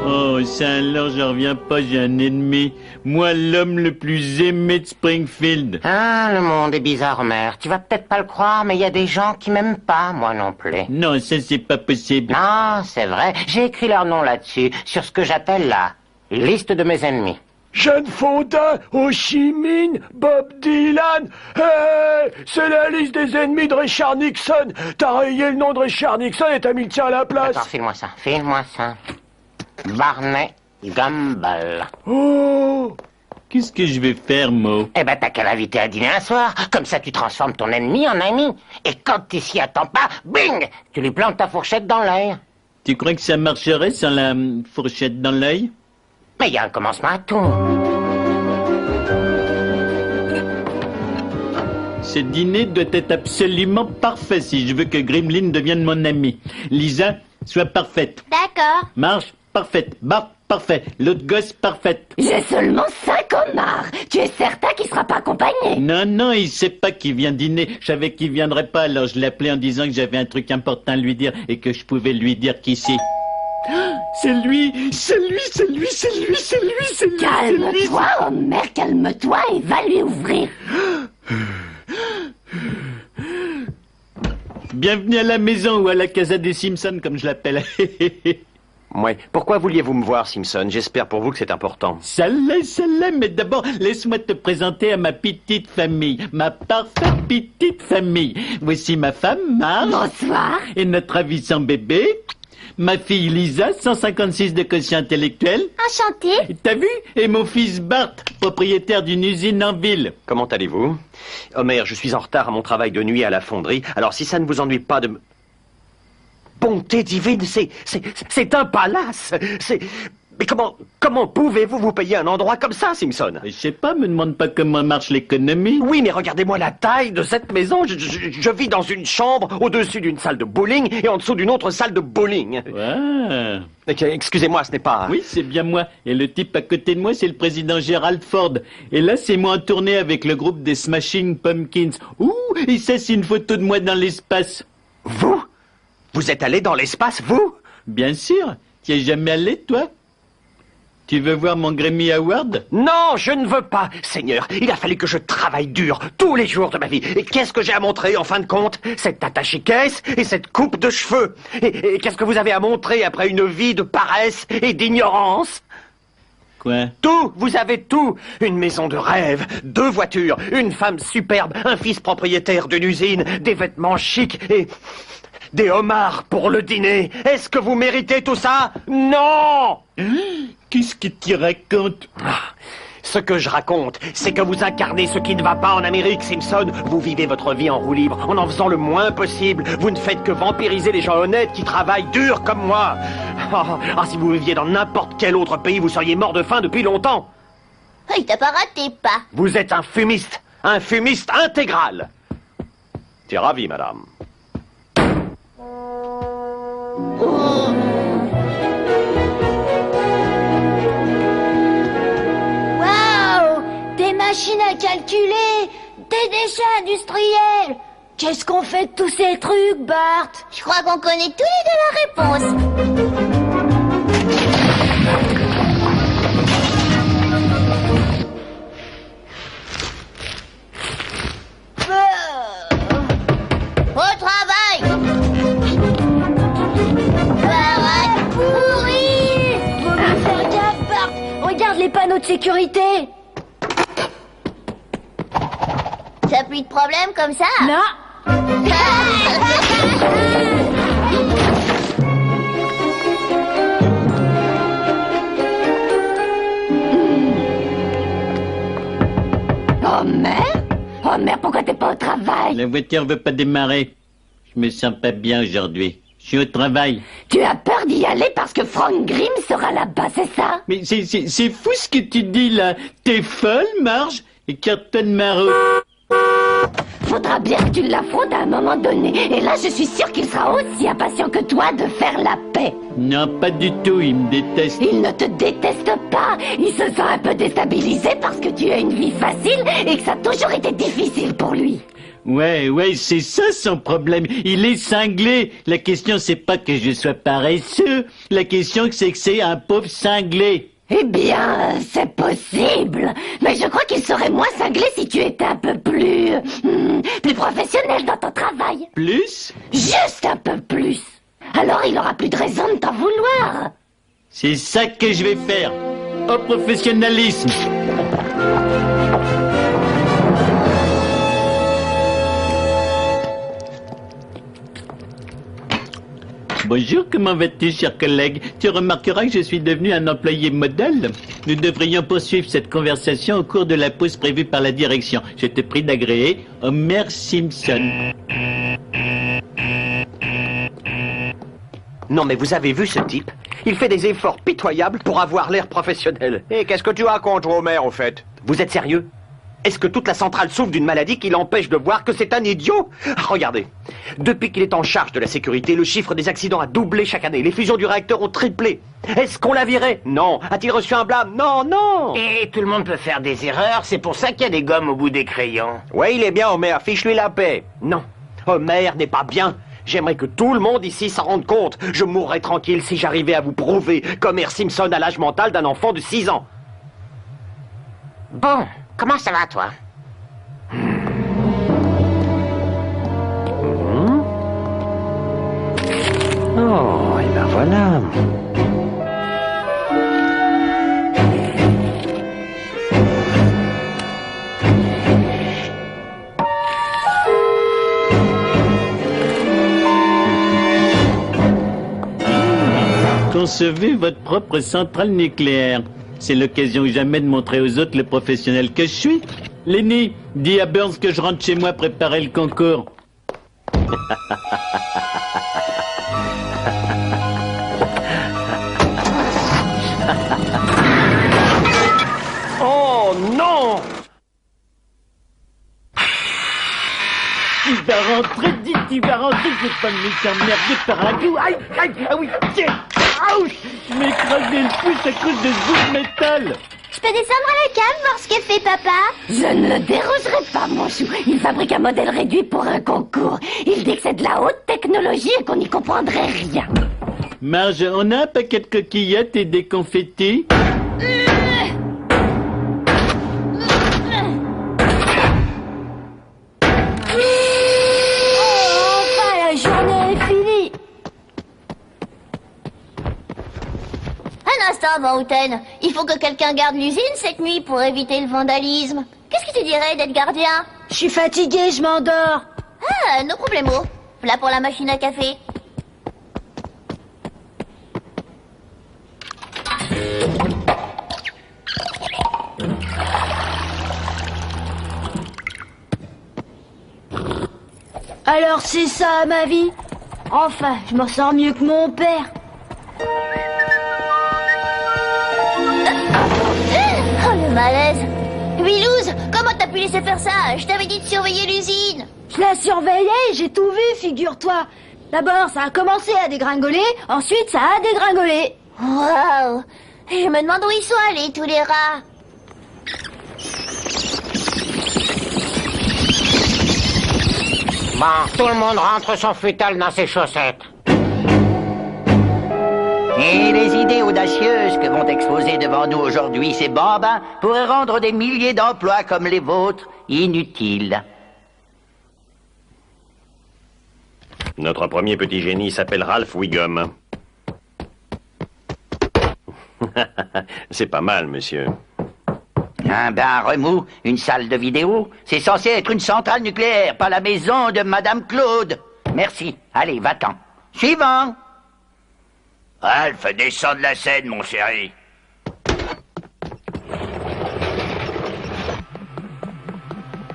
Oh, ça alors, j'en reviens pas, j'ai un ennemi. Moi, l'homme le plus aimé de Springfield. Ah, le monde est bizarre, mère. Tu vas peut-être pas le croire, mais il y a des gens qui m'aiment pas, moi non plus. Non, ça, c'est pas possible. Non, c'est vrai. J'ai écrit leur nom là-dessus, sur ce que j'appelle la liste de mes ennemis. Jane Fonda, Ho Chi Minh, Bob Dylan. Hey, c'est la liste des ennemis de Richard Nixon. T'as rayé le nom de Richard Nixon et t'as mis le tien à la place. Attends, file-moi ça. Barney Gumball. Oh! Qu'est-ce que je vais faire, Mo? Eh ben, t'as qu'à l'inviter à dîner un soir. Comme ça, tu transformes ton ennemi en ami. Et quand tu s'y attends pas, bing! Tu lui plantes ta fourchette dans l'œil. Tu crois que ça marcherait sans la fourchette dans l'œil? Mais il y a un commencement à tout. Ce dîner doit être absolument parfait si je veux que Grimlin devienne mon ami. Lisa, sois parfaite. D'accord. Marche, parfaite. Bart, parfait. L'autre gosse, parfaite. J'ai seulement 5 homards. Tu es certain qu'il sera pas accompagné? Non, non, il sait pas qu'il vient dîner. Je savais qu'il viendrait pas, alors je l'ai appelé en disant que j'avais un truc important à lui dire et que je pouvais lui dire qu'ici. C'est lui, c'est lui, c'est lui, c'est lui, c'est lui, c'est lui. Calme-toi, Homer, calme-toi et va lui ouvrir. Bienvenue à la maison ou à la casa des Simpsons, comme je l'appelle. Ouais. Pourquoi vouliez-vous me voir, Simpson? J'espère pour vous que c'est important. Ça l'est, mais d'abord, laisse-moi te présenter à ma petite famille, ma parfaite petite famille. Voici ma femme, Marge. Bonsoir. Et notre ravissant bébé. Ma fille Lisa, 156 de quotient intellectuel. Enchantée. T'as vu? Et mon fils Bart, propriétaire d'une usine en ville. Comment allez-vous? Homer, je suis en retard à mon travail de nuit à la fonderie, alors si ça ne vous ennuie pas de me... Bonté divine, c'est un palace. Mais comment pouvez-vous vous payer un endroit comme ça, Simpson? Je sais pas, me demande pas comment marche l'économie. Oui, mais regardez-moi la taille de cette maison. Je vis dans une chambre, au-dessus d'une salle de bowling et en dessous d'une autre salle de bowling. Ouais. Excusez-moi, ce n'est pas... Oui, c'est bien moi. Et le type à côté de moi, c'est le président Gerald Ford. Et là, c'est moi en tournée avec le groupe des Smashing Pumpkins. Ouh, et ça, c'est une photo de moi dans l'espace. Vous? Vous êtes allé dans l'espace, vous? Bien sûr. Tu es jamais allé, toi? Tu veux voir mon Grammy Award? Non, je ne veux pas, Seigneur. Il a fallu que je travaille dur tous les jours de ma vie. Et qu'est-ce que j'ai à montrer, en fin de compte? Cette attaché-caisse et cette coupe de cheveux. Et qu'est-ce que vous avez à montrer après une vie de paresse et d'ignorance? Quoi? Tout, vous avez tout. Une maison de rêve, 2 voitures, une femme superbe, un fils propriétaire d'une usine, des vêtements chics et... des homards pour le dîner. Est-ce que vous méritez tout ça? Non! Qu'est-ce que tu racontes? Ce que je raconte, c'est que vous incarnez ce qui ne va pas en Amérique, Simpson. Vous vivez votre vie en roue libre, en faisant le moins possible. Vous ne faites que vampiriser les gens honnêtes qui travaillent dur comme moi. Si vous viviez dans n'importe quel autre pays, vous seriez mort de faim depuis longtemps. Il t'a pas raté, pas. Vous êtes un fumiste intégral. Tu es ravi, madame. Waouh! Des machines à calculer! Des déchets industriels! Qu'est-ce qu'on fait de tous ces trucs, Bart? Je crois qu'on connaît tous les deux la réponse. Au travail! Regarde les panneaux de sécurité. T'as plus de problème comme ça? Non. Homer, pourquoi t'es pas au travail? La voiture veut pas démarrer. Je me sens pas bien aujourd'hui. Je suis au travail. Tu as peur d'y aller parce que Frank Grimm sera là-bas, c'est ça? Mais c'est fou ce que tu dis là. T'es folle, Marge? Écarte-toi-de ma route. Faudra bien que tu l'affrontes à un moment donné. Et là, je suis sûr qu'il sera aussi impatient que toi de faire la paix. Non, pas du tout, il me déteste. Il ne te déteste pas. Il se sent un peu déstabilisé parce que tu as une vie facile et que ça a toujours été difficile pour lui. Ouais, c'est ça son problème. Il est cinglé. La question, c'est pas que je sois paresseux. La question, c'est que c'est un pauvre cinglé. Eh bien, c'est possible. Mais je crois qu'il serait moins cinglé si tu étais un peu plus professionnel dans ton travail. Plus? Juste un peu plus. Alors il aura plus de raison de t'en vouloir. C'est ça que je vais faire. Au professionnalisme. Bonjour, comment vas-tu, cher collègue? Tu remarqueras que je suis devenu un employé modèle. Nous devrions poursuivre cette conversation au cours de la pause prévue par la direction. Je te prie d'agréer Homer Simpson. Non mais vous avez vu ce type? Il fait des efforts pitoyables pour avoir l'air professionnel. Et qu'est-ce que tu as contre Homer, au fait? Vous êtes sérieux? Est-ce que toute la centrale souffre d'une maladie qui l'empêche de voir que c'est un idiot? Regardez, depuis qu'il est en charge de la sécurité, le chiffre des accidents a doublé chaque année. Les fusions du réacteur ont triplé. Est-ce qu'on l'a viré? Non. A-t-il reçu un blâme? Non, non. Et tout le monde peut faire des erreurs, c'est pour ça qu'il y a des gommes au bout des crayons. Ouais, il est bien, Homer. Fiche-lui la paix. Non, Homer n'est pas bien. J'aimerais que tout le monde ici s'en rende compte. Je mourrais tranquille si j'arrivais à vous prouver qu'Homer Simpson a l'âge mental d'un enfant de 6 ans. Bon, comment ça va, toi? Oh, et ben voilà. Concevez votre propre centrale nucléaire. C'est l'occasion jamais de montrer aux autres le professionnel que je suis. Lenny, dis à Burns que je rentre chez moi préparer le concours. Oh non! Tu vas rentrer, dis, tu vas rentrer, je vais pas me laisser emmerder par un coup. Aïe, aïe, ah oui, tiens, ouch, je m'ai écrasé le pouce à cause de ce bout de métal. Je peux descendre à la cave voir ce que fait papa? Je ne le dérangerai pas, mon chou. Il fabrique un modèle réduit pour un concours. Il dit que c'est de la haute technologie et qu'on n'y comprendrait rien. Marge, on a un paquet de coquillettes et des confettis? La journée est finie. Un instant, Mountain. Il faut que quelqu'un garde l'usine cette nuit pour éviter le vandalisme. Qu'est-ce que tu dirais d'être gardien? Je suis fatiguée, je m'endors. Ah, no problemo. Voilà pour la machine à café. Alors c'est ça ma vie? Enfin, je m'en sors mieux que mon père. Oh, le malaise. Willouz, comment t'as pu laisser faire ça? Je t'avais dit de surveiller l'usine. Je la surveillais, j'ai tout vu, figure-toi. D'abord, ça a commencé à dégringoler, ensuite ça a dégringolé. Waouh. Je me demande où ils sont allés, tous les rats. Bon, tout le monde rentre son futal dans ses chaussettes. Et les idées audacieuses que vont exposer devant nous aujourd'hui ces bambins pourraient rendre des milliers d'emplois comme les vôtres inutiles. Notre premier petit génie s'appelle Ralph Wiggum. C'est pas mal, monsieur. Un bain remous, une salle de vidéo, c'est censé être une centrale nucléaire, pas la maison de Madame Claude. Merci. Allez, va-t'en. Suivant. Ralph, descends de la scène, mon chéri.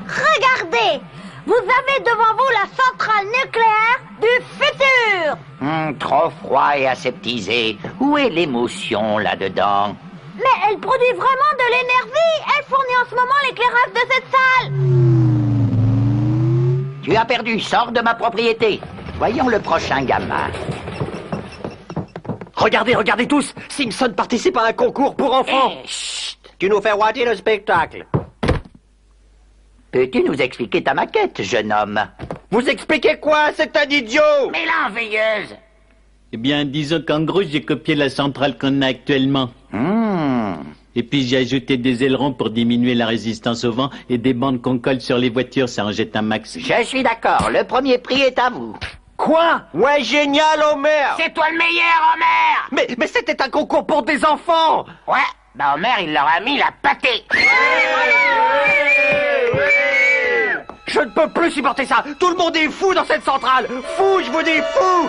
Regardez, vous avez devant vous la centrale nucléaire du futur. Trop froid et aseptisé. Où est l'émotion là-dedans? Mais elle produit vraiment de l'énergie. Elle fournit en ce moment l'éclairage de cette salle. Tu as perdu, sors de ma propriété. Voyons le prochain gamin. Regardez, regardez tous. Simpson participe à un concours pour enfants. Chut. Tu nous fais rater le spectacle. Peux-tu nous expliquer ta maquette, jeune homme? Vous expliquez quoi? C'est un idiot. Mais l'enveilleuse. Eh bien, disons qu'en gros, j'ai copié la centrale qu'on a actuellement. Et puis j'ai ajouté des ailerons pour diminuer la résistance au vent et des bandes qu'on colle sur les voitures, ça en jette un max. Je suis d'accord, le premier prix est à vous. Quoi? Ouais, génial, Homer. C'est toi le meilleur, Homer. Mais c'était un concours pour des enfants. Ouais, bah Homer, il leur a mis la pâtée. Je Je ne peux plus supporter ça. Tout le monde est fou dans cette centrale. Fou, je vous dis fou.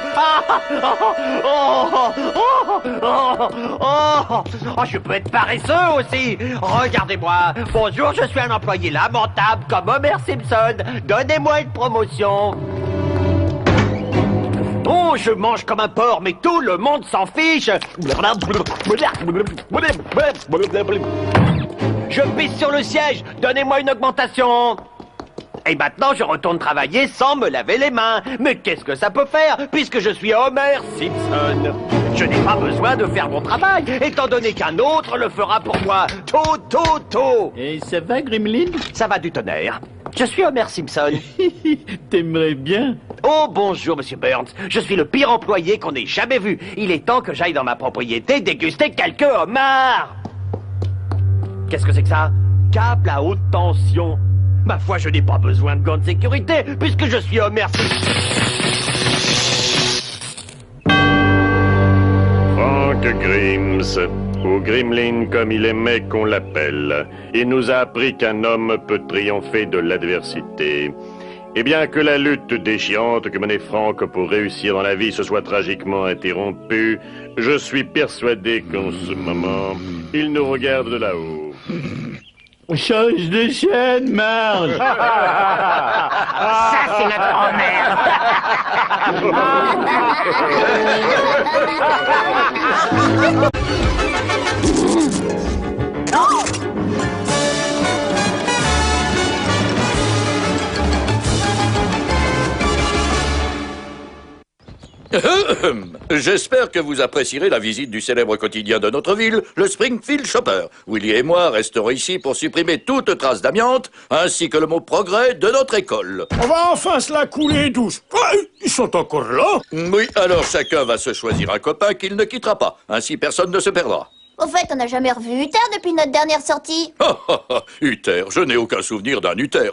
Je peux être paresseux aussi. Regardez-moi. Bonjour, je suis un employé lamentable comme Homer Simpson. Donnez-moi une promotion. Oh, je mange comme un porc, mais tout le monde s'en fiche. Je pisse sur le siège. Donnez-moi une augmentation. Et maintenant, je retourne travailler sans me laver les mains. Mais qu'est-ce que ça peut faire, puisque je suis Homer Simpson? Je n'ai pas besoin de faire mon travail, étant donné qu'un autre le fera pour moi. Tout. Et ça va, Gremlin? Ça va du tonnerre. Je suis Homer Simpson. T'aimerais bien? Oh, bonjour, Monsieur Burns. Je suis le pire employé qu'on ait jamais vu. Il est temps que j'aille dans ma propriété déguster quelques homards. Qu'est-ce que c'est que ça? Câble à haute tension. Ma foi, je n'ai pas besoin de gants de sécurité, puisque je suis Homer Simpson. Frank Grims, ou Grimlin comme il aimait qu'on l'appelle, il nous a appris qu'un homme peut triompher de l'adversité. Et bien que la lutte déchirante que menait Frank pour réussir dans la vie se soit tragiquement interrompue, je suis persuadé qu'en ce moment, il nous regarde de là-haut. Change de chaîne, Marge. Ça, c'est notre grand-mère. J'espère que vous apprécierez la visite du célèbre quotidien de notre ville, le Springfield Shopper. Willy et moi resterons ici pour supprimer toute trace d'amiante, ainsi que le mot progrès de notre école. On va enfin se la couler douce. Ils sont encore là? Oui, alors chacun va se choisir un copain qu'il ne quittera pas. Ainsi, personne ne se perdra. Au fait, on n'a jamais revu Uther depuis notre dernière sortie. Uther, je n'ai aucun souvenir d'un Uther.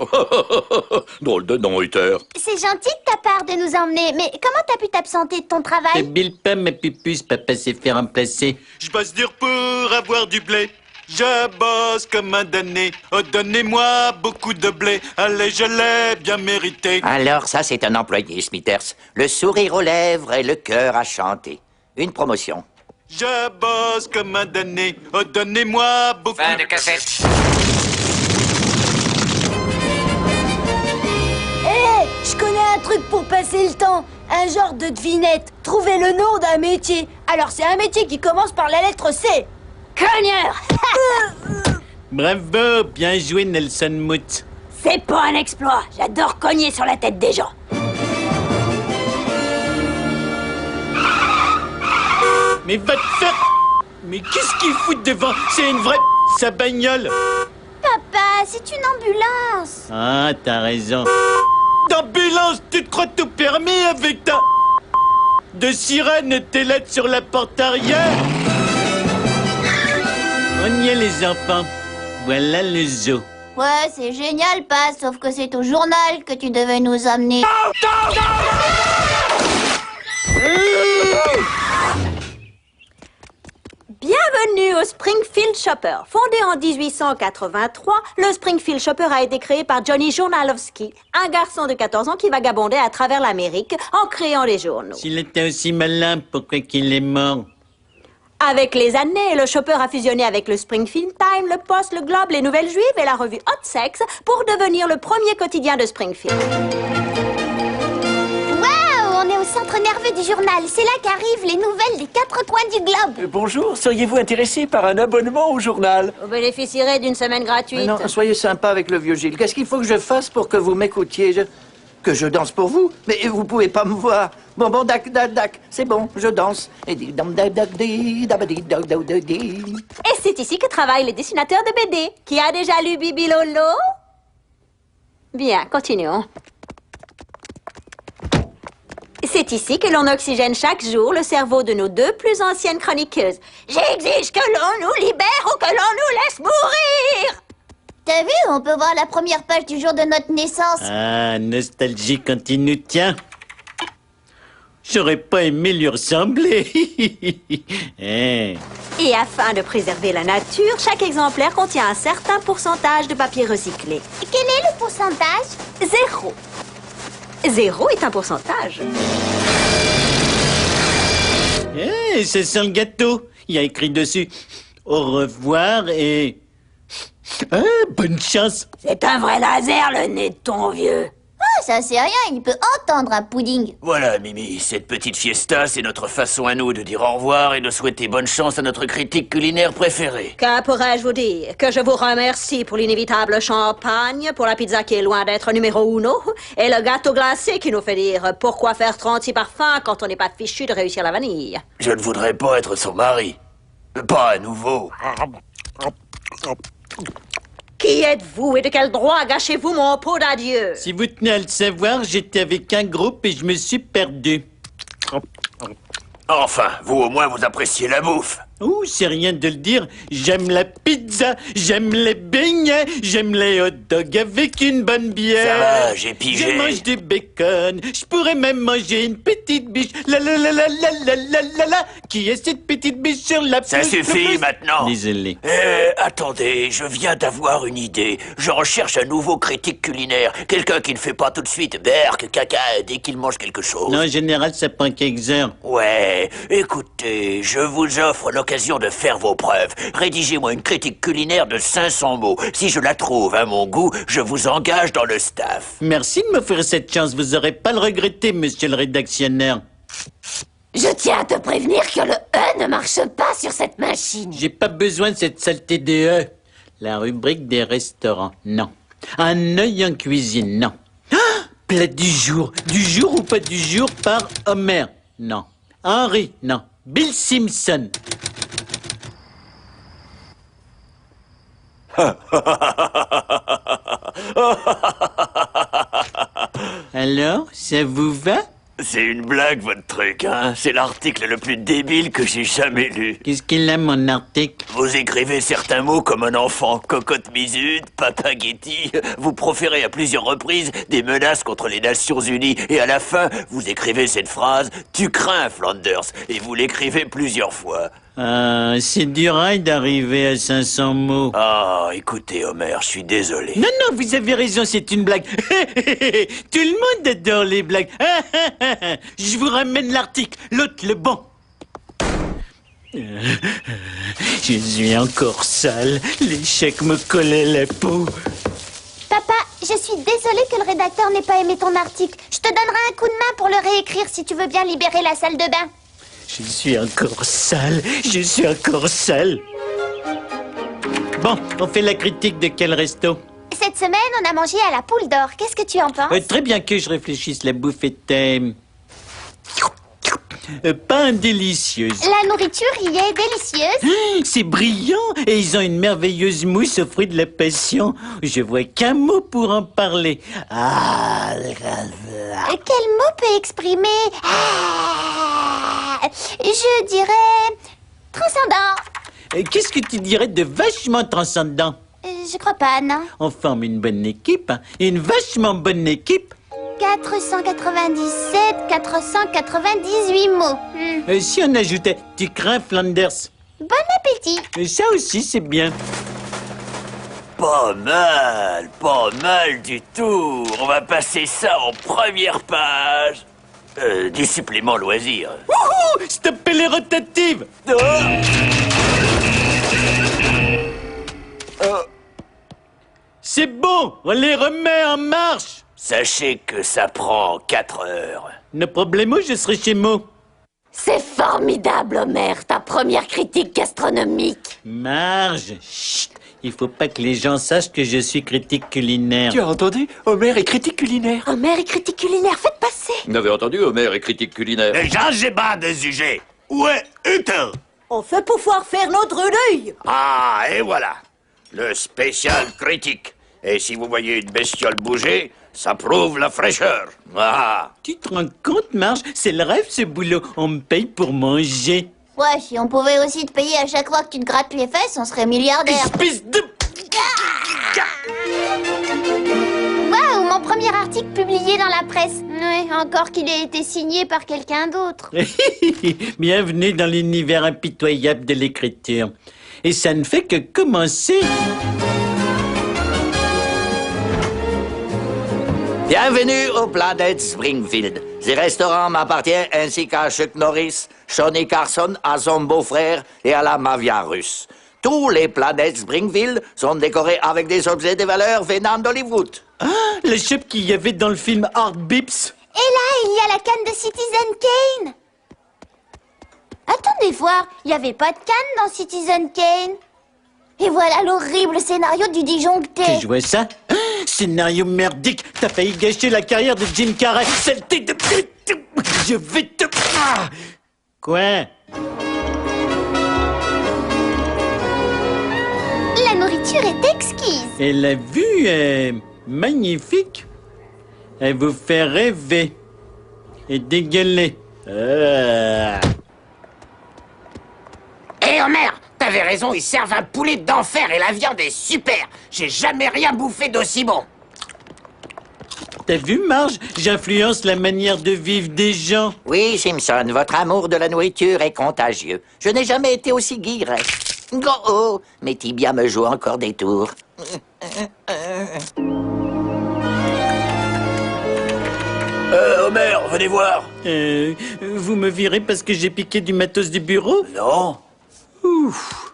Drôle de nom, Uther. C'est gentil de ta part de nous emmener, mais comment t'as pu t'absenter de ton C'est travail? Bill Pam, ma pupus, papa s'est fait remplacer. Je bosse dur pour avoir du blé. Je bosse comme un damné. Oh, donnez-moi beaucoup de blé. Allez, je l'ai bien mérité. Alors ça, c'est un employé, Smithers. Le sourire aux lèvres et le cœur à chanter. Une promotion. Je bosse comme un damné. Oh, donnez-moi beaucoup. Fin de cassette. Hé, je connais un truc pour passer le temps. Un genre de devinette. Trouver le nom d'un métier. Alors, c'est un métier qui commence par la lettre C. Cogneur. Bravo, bien joué, Nelson Moot. C'est pas un exploit. J'adore cogner sur la tête des gens. Mais va te faire... Mais qu'est-ce qu'il fout devant? C'est une vraie... sa bagnole. Papa, c'est une ambulance. Ah, t'as raison. D'ambulance, tu te crois tout permis avec ta... de sirène et tes lettres sur la porte arrière? On y est, les enfants. Voilà le zoo. Ouais, c'est génial, pas, sauf que c'est au journal que tu devais nous amener. Bienvenue au Springfield Shopper. Fondé en 1883, le Springfield Shopper a été créé par Johnny Journalowski, un garçon de 14 ans qui vagabondait à travers l'Amérique en créant les journaux. S'il était aussi malin, pourquoi qu'il est mort? Avec les années, le Shopper a fusionné avec le Springfield Time, le Post, le Globe, les Nouvelles Juives et la revue Hot Sex pour devenir le premier quotidien de Springfield. Waouh, on est au centre nerveux du journal. C'est là qu'arrivent les nouvelles des 4 coins du globe. Bonjour, seriez-vous intéressé par un abonnement au journal? Vous bénéficierez d'une semaine gratuite. Non, soyez sympa avec le vieux Gilles. Qu'est-ce qu'il faut que je fasse pour que vous m'écoutiez? Que je danse pour vous? Mais vous pouvez pas me voir. Bon, dac, c'est bon, je danse. Et c'est ici que travaillent les dessinateurs de BD. Qui a déjà lu Bibi Lolo? Bien, continuons. C'est ici que l'on oxygène chaque jour le cerveau de nos 2 plus anciennes chroniqueuses. J'exige que l'on nous libère ou que l'on nous laisse mourir! T'as vu, on peut voir la première page du jour de notre naissance. Ah, nostalgie quand il nous tient. J'aurais pas aimé lui ressembler. Et afin de préserver la nature, chaque exemplaire contient un certain pourcentage de papier recyclé. Quel est le pourcentage? 0. 0 est un pourcentage. Eh, ça sent le gâteau. Il y a écrit dessus « Au revoir et... » Ah, bonne chance. C'est un vrai laser, le nez de ton vieux. Ah, ça c'est rien, il peut entendre un pudding. Voilà, Mimi, cette petite fiesta, c'est notre façon à nous de dire au revoir et de souhaiter bonne chance à notre critique culinaire préféré. Que pourrais-je vous dire? Que je vous remercie pour l'inévitable champagne, pour la pizza qui est loin d'être numéro 1, et le gâteau glacé qui nous fait dire pourquoi faire 36 parfums quand on n'est pas fichu de réussir la vanille. Je ne voudrais pas être son mari. Pas à nouveau. Qui êtes-vous et de quel droit gâchez-vous mon pot d'adieu? Si vous tenez à le savoir, j'étais avec un groupe et je me suis perdu. Enfin, vous au moins vous appréciez la bouffe. Ouh, c'est rien de le dire. J'aime la pizza, j'aime les beignets, j'aime les hot dogs avec une bonne bière. Ça va, j'ai pigé. Je mange du bacon, je pourrais même manger une petite biche. La la la la la la la la la. Qui est cette petite biche sur la Ça suffit maintenant. Désolé. Attendez, je viens d'avoir une idée. Je recherche un nouveau critique culinaire. Quelqu'un qui ne fait pas tout de suite berk, caca, dès qu'il mange quelque chose. Non, en général, ça prend quelques heures. Ouais, écoutez, je vous offre l'occasion de faire vos preuves. Rédigez-moi une critique culinaire de 500 mots. Si je la trouve à mon goût, je vous engage dans le staff. Merci de m'offrir cette chance. Vous aurez pas le regretter, monsieur le rédactionnaire. Je tiens à te prévenir que le E ne marche pas sur cette machine. J'ai pas besoin de cette saleté des E. La rubrique des restaurants, non. Un œil en cuisine, non. Ah, plat du jour ou pas du jour par Homer, non. Henry, non. Bill Simpson. Alors, ça vous va? C'est une blague, votre truc, hein? C'est l'article le plus débile que j'ai jamais lu. Qu'est-ce qu'il a, mon article? Vous écrivez certains mots comme un enfant. Cocotte misute, papaghetti. Vous proférez à plusieurs reprises des menaces contre les Nations Unies. Et à la fin, vous écrivez cette phrase « Tu crains, Flanders ». Et vous l'écrivez plusieurs fois. Ah, c'est dur d'arriver à 500 mots. Ah, écoutez, Homer, je suis désolé. Non, non, vous avez raison, c'est une blague. Tout le monde adore les blagues. Je vous ramène l'article, l'autre, le bon. Je suis encore sale. L'échec me collait la peau. Papa, je suis désolée que le rédacteur n'ait pas aimé ton article. Je te donnerai un coup de main pour le réécrire si tu veux bien libérer la salle de bain. Je suis encore sale. Je suis encore sale. Bon, on fait la critique de quel resto? Cette semaine, on a mangé à la Poule d'Or. Qu'est-ce que tu en penses? Très bien que je réfléchisse. La bouffe était... pas délicieuse. La nourriture y est délicieuse. C'est brillant et ils ont une merveilleuse mousse aux fruits de la passion. Je vois qu'un mot pour en parler. Ah, quel mot peut exprimer je dirais transcendant. Qu'est-ce que tu dirais de vachement transcendant? Je crois pas, non. On forme une bonne équipe, hein? Une vachement bonne équipe. 497, 498 mots. Si on ajoutait « Tu crains, Flanders ». Bon appétit. Ça aussi, c'est bien. Pas mal du tout. On va passer ça en première page. Du supplément loisir. Wouhou! Stoppez les rotatives! C'est bon, on les remet en marche. Sachez que ça prend 4 heures. No problemo, je serai chez moi. C'est formidable, Homer, ta première critique gastronomique. Marge, chut, il faut pas que les gens sachent que je suis critique culinaire. Tu as entendu? Homer est critique culinaire. Homer est critique culinaire, faites passer. Vous avez entendu, Homer est critique culinaire. Les gens, j'ai pas de sujet. Où est Uther? On fait pouvoir faire notre deuil. Ah, et voilà. Le spécial critique. Et si vous voyez une bestiole bouger, ça prouve la fraîcheur. Ah. Tu te rends compte, Marge? C'est le rêve, ce boulot. On me paye pour manger. Ouais, si on pouvait aussi te payer à chaque fois que tu te grattes les fesses, on serait milliardaire. Espèce de... Waouh, mon premier article publié dans la presse. Ouais, encore qu'il ait été signé par quelqu'un d'autre. Bienvenue dans l'univers impitoyable de l'écriture. Et ça ne fait que commencer. Bienvenue aux planètes Springfield. Ce restaurant m'appartient ainsi qu'à Chuck Norris, Johnny Carson, à son beau-frère et à la mafia russe. Tous les planètes Springfield sont décorés avec des objets de valeur venant d'Hollywood. Ah, le chef qu'il y avait dans le film Hard Bips. Et là, il y a la canne de Citizen Kane. Attendez voir, il n'y avait pas de canne dans Citizen Kane. Et voilà l'horrible scénario du disjoncté. Tu vois ça? Ah, scénario merdique. T'as failli gâcher la carrière de Jim Carrey. Saleté de pute. Je vais te... Ah. Quoi? La nourriture est exquise. Et la vue est magnifique. Elle vous fait rêver. Et dégueuler. Hé Homer, t'avais raison, ils servent un poulet d'enfer et la viande est super. J'ai jamais rien bouffé d'aussi bon. T'as vu, Marge? J'influence la manière de vivre des gens. Oui, Simpson, votre amour de la nourriture est contagieux. Je n'ai jamais été aussi guiré. Oh, mes tibias me jouent encore des tours. Homer, venez voir. Vous me virez parce que j'ai piqué du matos du bureau? Non. Ouf.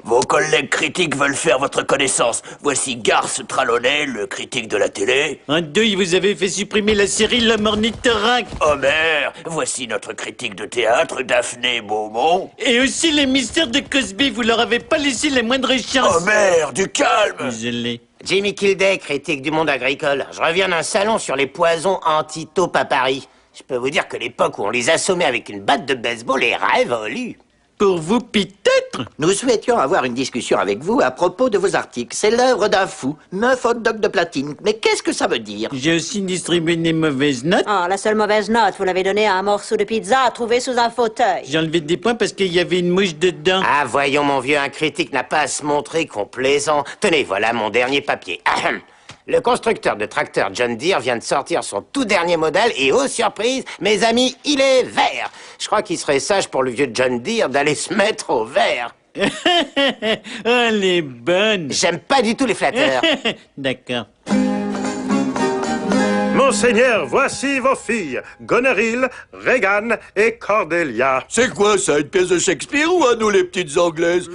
Vos collègues critiques veulent faire votre connaissance. Voici Garth Trelawney, le critique de la télé. En deuil, vous avez fait supprimer la série L'homme ornithorynque. Homer, voici notre critique de théâtre, Daphné Beaumont. Et aussi les mystères de Cosby, vous leur avez pas laissé la moindre chance. Homer, du calme. Désolé. Jimmy Kildare, critique du Monde agricole. Je reviens d'un salon sur les poisons anti-taupes à Paris. Je peux vous dire que l'époque où on les assommait avec une batte de baseball est révolue. Pour vous, peut-être? Nous souhaitions avoir une discussion avec vous à propos de vos articles. C'est l'œuvre d'un fou. 9 hot dogs de platine. Mais qu'est-ce que ça veut dire? J'ai aussi distribué des mauvaises notes. Oh, la seule mauvaise note, vous l'avez donnée à un morceau de pizza trouvé sous un fauteuil. J'ai enlevé des points parce qu'il y avait une mouche dedans. Ah, voyons, mon vieux, un critique n'a pas à se montrer complaisant. Tenez, voilà mon dernier papier. Ahem. Le constructeur de tracteur John Deere vient de sortir son tout dernier modèle et, oh surprise, mes amis, il est vert. Je crois qu'il serait sage pour le vieux John Deere d'aller se mettre au vert. Elle est bonne. J'aime pas du tout les flatteurs. D'accord. Monseigneur, voici vos filles, Goneril, Regan et Cordelia. C'est quoi ça, une pièce de Shakespeare ou à nous les petites anglaises?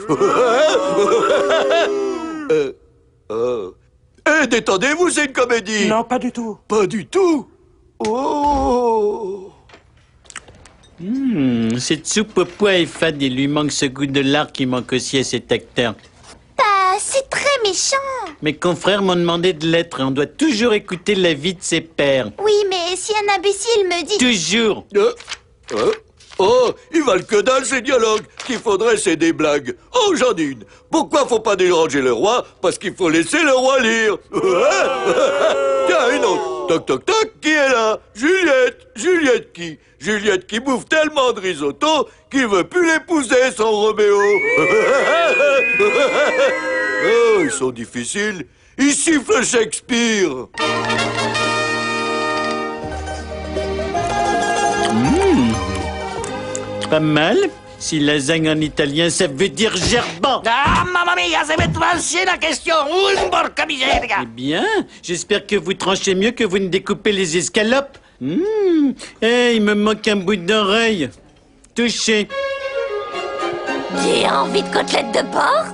Détendez-vous, c'est une comédie. Non, pas du tout. Pas du tout? Oh. Cette soupe au pois est fade, il lui manque ce goût de l'art qui manque aussi à cet acteur. C'est très méchant. Mes confrères m'ont demandé de l'être et on doit toujours écouter l'avis de ses pairs. Oui, mais si un imbécile me dit... Toujours. Oh, ils valent que dalle ces dialogues. Ce qu'il faudrait, c'est des blagues. Oh, j'en ai une. Pourquoi faut pas déranger le roi? Parce qu'il faut laisser le roi lire. Tiens, une autre. Toc, toc, toc, qui est là? Juliette. Juliette qui? Juliette qui bouffe tellement de risotto qu'il veut plus l'épouser, son Roméo. Oh, ils sont difficiles. Ils sifflent Shakespeare. Pas mal. Si lasagne en italien, ça veut dire gerbant. Ah, mamma mia, ça va trancher la question. Porca miseria. Eh bien, j'espère que vous tranchez mieux que vous ne découpez les escalopes. Il me manque un bout d'oreille. Touché. Tu as envie de côtelettes de porc?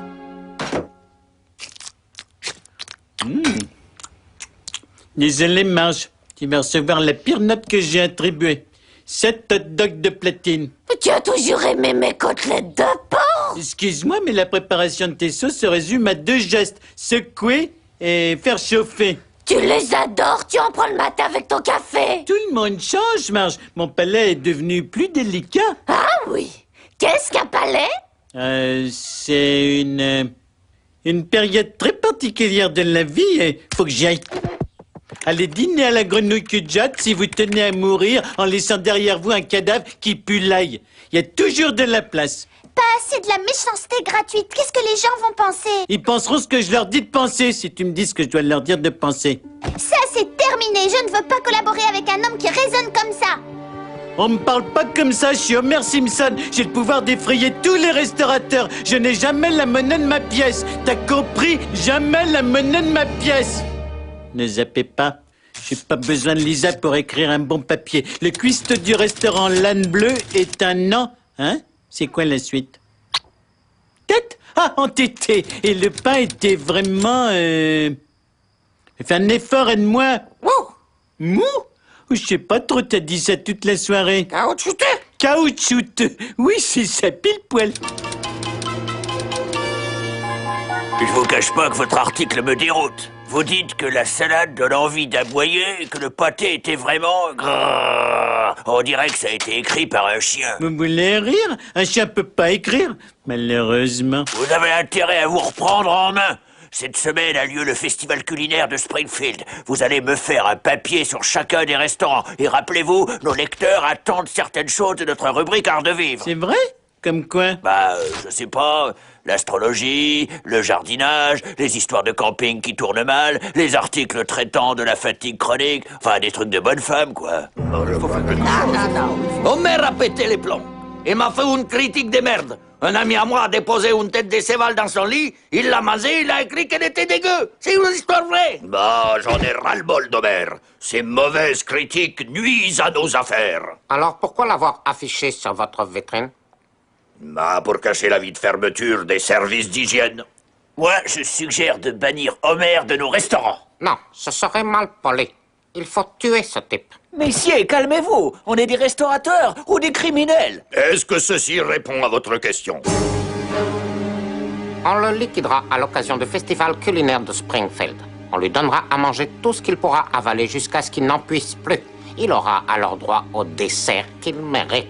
Désolé, Marge. Tu vas recevoir la pire note que j'ai attribuée. 7 hot dogs de platine. Tu as toujours aimé mes côtelettes de porc? Excuse-moi, mais la préparation de tes sauces se résume à 2 gestes. Secouer et faire chauffer. Tu les adores, tu en prends le matin avec ton café. Tout le monde change, Marge. Mon palais est devenu plus délicat. Ah oui. Qu'est-ce qu'un palais? C'est une période très particulière de la vie et faut que j'y aille. Allez dîner à la grenouille cul-de-jatte si vous tenez à mourir en laissant derrière vous un cadavre qui pue l'ail. Il y a toujours de la place. C'est de la méchanceté gratuite. Qu'est-ce que les gens vont penser? Ils penseront ce que je leur dis de penser si tu me dis ce que je dois leur dire de penser. Ça, c'est terminé. Je ne veux pas collaborer avec un homme qui raisonne comme ça. On me parle pas comme ça, je suis Homer Simpson. J'ai le pouvoir d'effrayer tous les restaurateurs. Je n'ai jamais la monnaie de ma pièce. T'as compris? Jamais la monnaie de ma pièce. Ne zappez pas. J'ai pas besoin de Lisa pour écrire un bon papier. Le cuistot du restaurant L'Âne Bleu est un non. Hein? C'est quoi la suite? Tête? Ah, entêté. Et le pain était vraiment... Fais un effort, aide-moi. Mou? Je sais pas trop, t'as dit ça toute la soirée. Caoutchouteux? Caoutchouteux. Oui, c'est ça, pile poil. Je vous cache pas que votre article me déroute. Vous dites que la salade donne envie d'aboyer et que le pâté était vraiment... grrr. On dirait que ça a été écrit par un chien. Vous voulez rire? Un chien peut pas écrire, malheureusement. Vous avez intérêt à vous reprendre en main. Cette semaine a lieu le festival culinaire de Springfield. Vous allez me faire un papier sur chacun des restaurants. Et rappelez-vous, nos lecteurs attendent certaines choses de notre rubrique Art de vivre. C'est vrai? Comme quoi? Je sais pas, l'astrologie, le jardinage, les histoires de camping qui tournent mal, les articles traitant de la fatigue chronique, enfin des trucs de bonne femme, quoi. Homer a pété les plombs. Il m'a fait une critique de merde. Un ami à moi a déposé une tête de cheval dans son lit, il l'a mangé, il a écrit qu'elle était dégueu. C'est une histoire vraie. J'en ai ras-le-bol d'Homer. Ces mauvaises critiques nuisent à nos affaires. Alors pourquoi l'avoir affiché sur votre vitrine? Pour cacher l'avis de fermeture des services d'hygiène. Moi, je suggère de bannir Homer de nos restaurants. Non, ce serait mal poli. Il faut tuer ce type. Messieurs, calmez-vous. On est des restaurateurs ou des criminels. Est-ce que ceci répond à votre question? On le liquidera à l'occasion du festival culinaire de Springfield. On lui donnera à manger tout ce qu'il pourra avaler jusqu'à ce qu'il n'en puisse plus. Il aura alors droit au dessert qu'il mérite.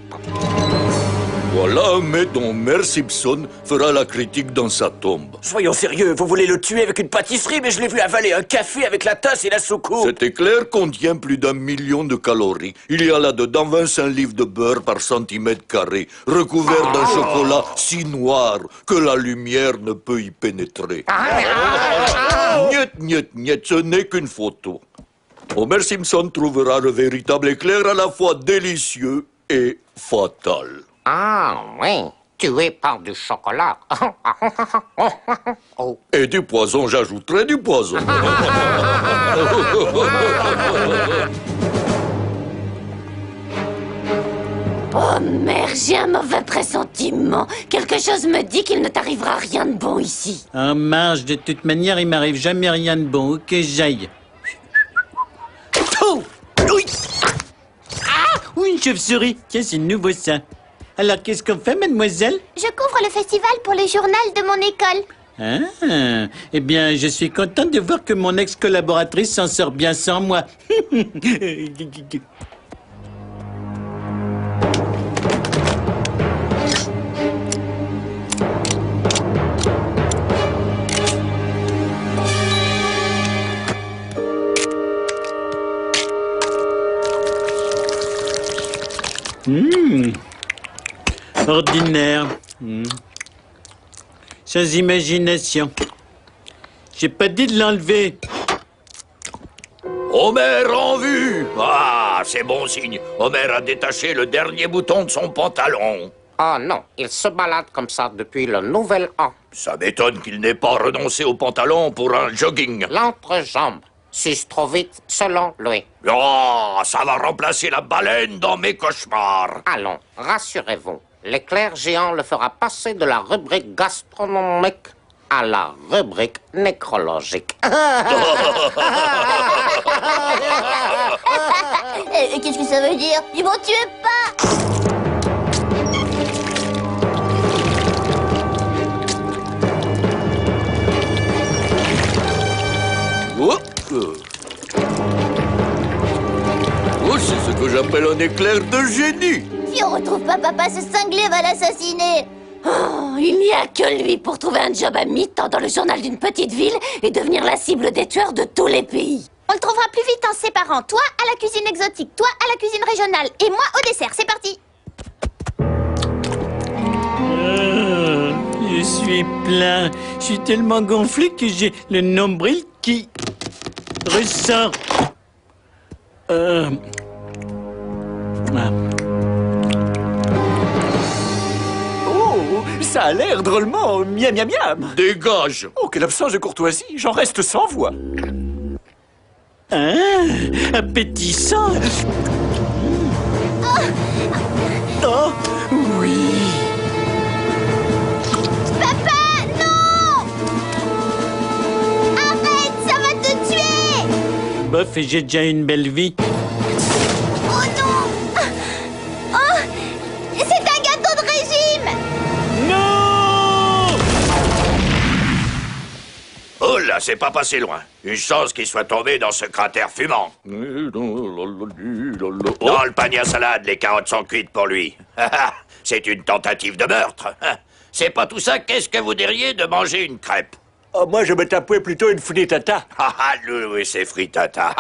Voilà un mec dont Homer Simpson fera la critique dans sa tombe. Soyons sérieux, vous voulez le tuer avec une pâtisserie, mais je l'ai vu avaler un café avec la tasse et la soucoupe. Cet éclair contient plus d'1 million de calories. Il y a là-dedans 25 livres de beurre par centimètre carré, recouvert d'un chocolat si noir que la lumière ne peut y pénétrer. Niet, ce n'est qu'une photo. Homer Simpson trouvera le véritable éclair à la fois délicieux et fatal. Ah oui, tué par du chocolat. Et du poison, j'ajouterai du poison. Oh merde, j'ai un mauvais pressentiment. Quelque chose me dit qu'il ne t'arrivera rien de bon ici. En marge, de toute manière, il m'arrive jamais rien de bon. Où que j'aille. Oh! Oui! Ah! Oui, une chauve-souris. Tiens, c'est nouveau ça. Alors, qu'est-ce qu'on fait, mademoiselle? Je couvre le festival pour le journal de mon école. Ah, eh bien, je suis contente de voir que mon ex-collaboratrice s'en sort bien sans moi. Ordinaire. Sans imagination. J'ai pas dit de l'enlever. Homer en vue! Ah, c'est bon signe. Homer a détaché le dernier bouton de son pantalon. Oh non, il se balade comme ça depuis le nouvel an. Ça m'étonne qu'il n'ait pas renoncé au pantalon pour un jogging. L'entrejambe suce trop vite, selon lui. Oh, ça va remplacer la baleine dans mes cauchemars. Allons, rassurez-vous. L'éclair géant le fera passer de la rubrique gastronomique à la rubrique nécrologique. Qu'est-ce que ça veut dire? Ils vont tuer pas! Oh, c'est ce que j'appelle un éclair de génie. Si on retrouve pas papa, ce cinglé va l'assassiner. Oh, il n'y a que lui pour trouver un job à mi-temps dans le journal d'une petite ville et devenir la cible des tueurs de tous les pays. On le trouvera plus vite en se séparant. Toi à la cuisine exotique, toi à la cuisine régionale et moi au dessert. C'est parti. Je suis plein. Je suis tellement gonflé que j'ai le nombril qui ressort. Ça a l'air drôlement miam miam miam. Dégage. Oh, quelle absence de courtoisie. J'en reste sans voix. Appétissant. Oh, oui. Papa, non! Arrête, ça va te tuer! Bof, et j'ai déjà une belle vie. Oh non! Oh! C'est un gâteau de régime! Non! Oh là, c'est pas passé loin. Une chance qu'il soit tombé dans ce cratère fumant. Dans le panier à salade, les carottes sont cuites pour lui. C'est une tentative de meurtre. C'est pas tout ça, qu'est-ce que vous diriez de manger une crêpe? Oh, moi, je me tapais plutôt une frittata. Ah, oui, c'est frittata.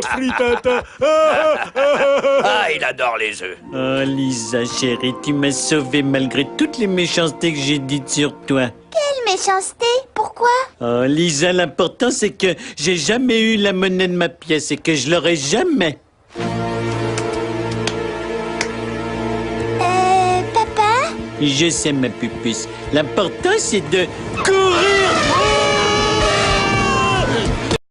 Frittata. Ah, il adore les œufs. Oh, Lisa, chérie, tu m'as sauvée malgré toutes les méchancetés que j'ai dites sur toi. Quelle méchanceté! Pourquoi? Oh, Lisa, l'important, c'est que j'ai jamais eu la monnaie de ma pièce et que je l'aurai jamais. Papa? Je sais, ma pupuce. L'important, c'est de courir!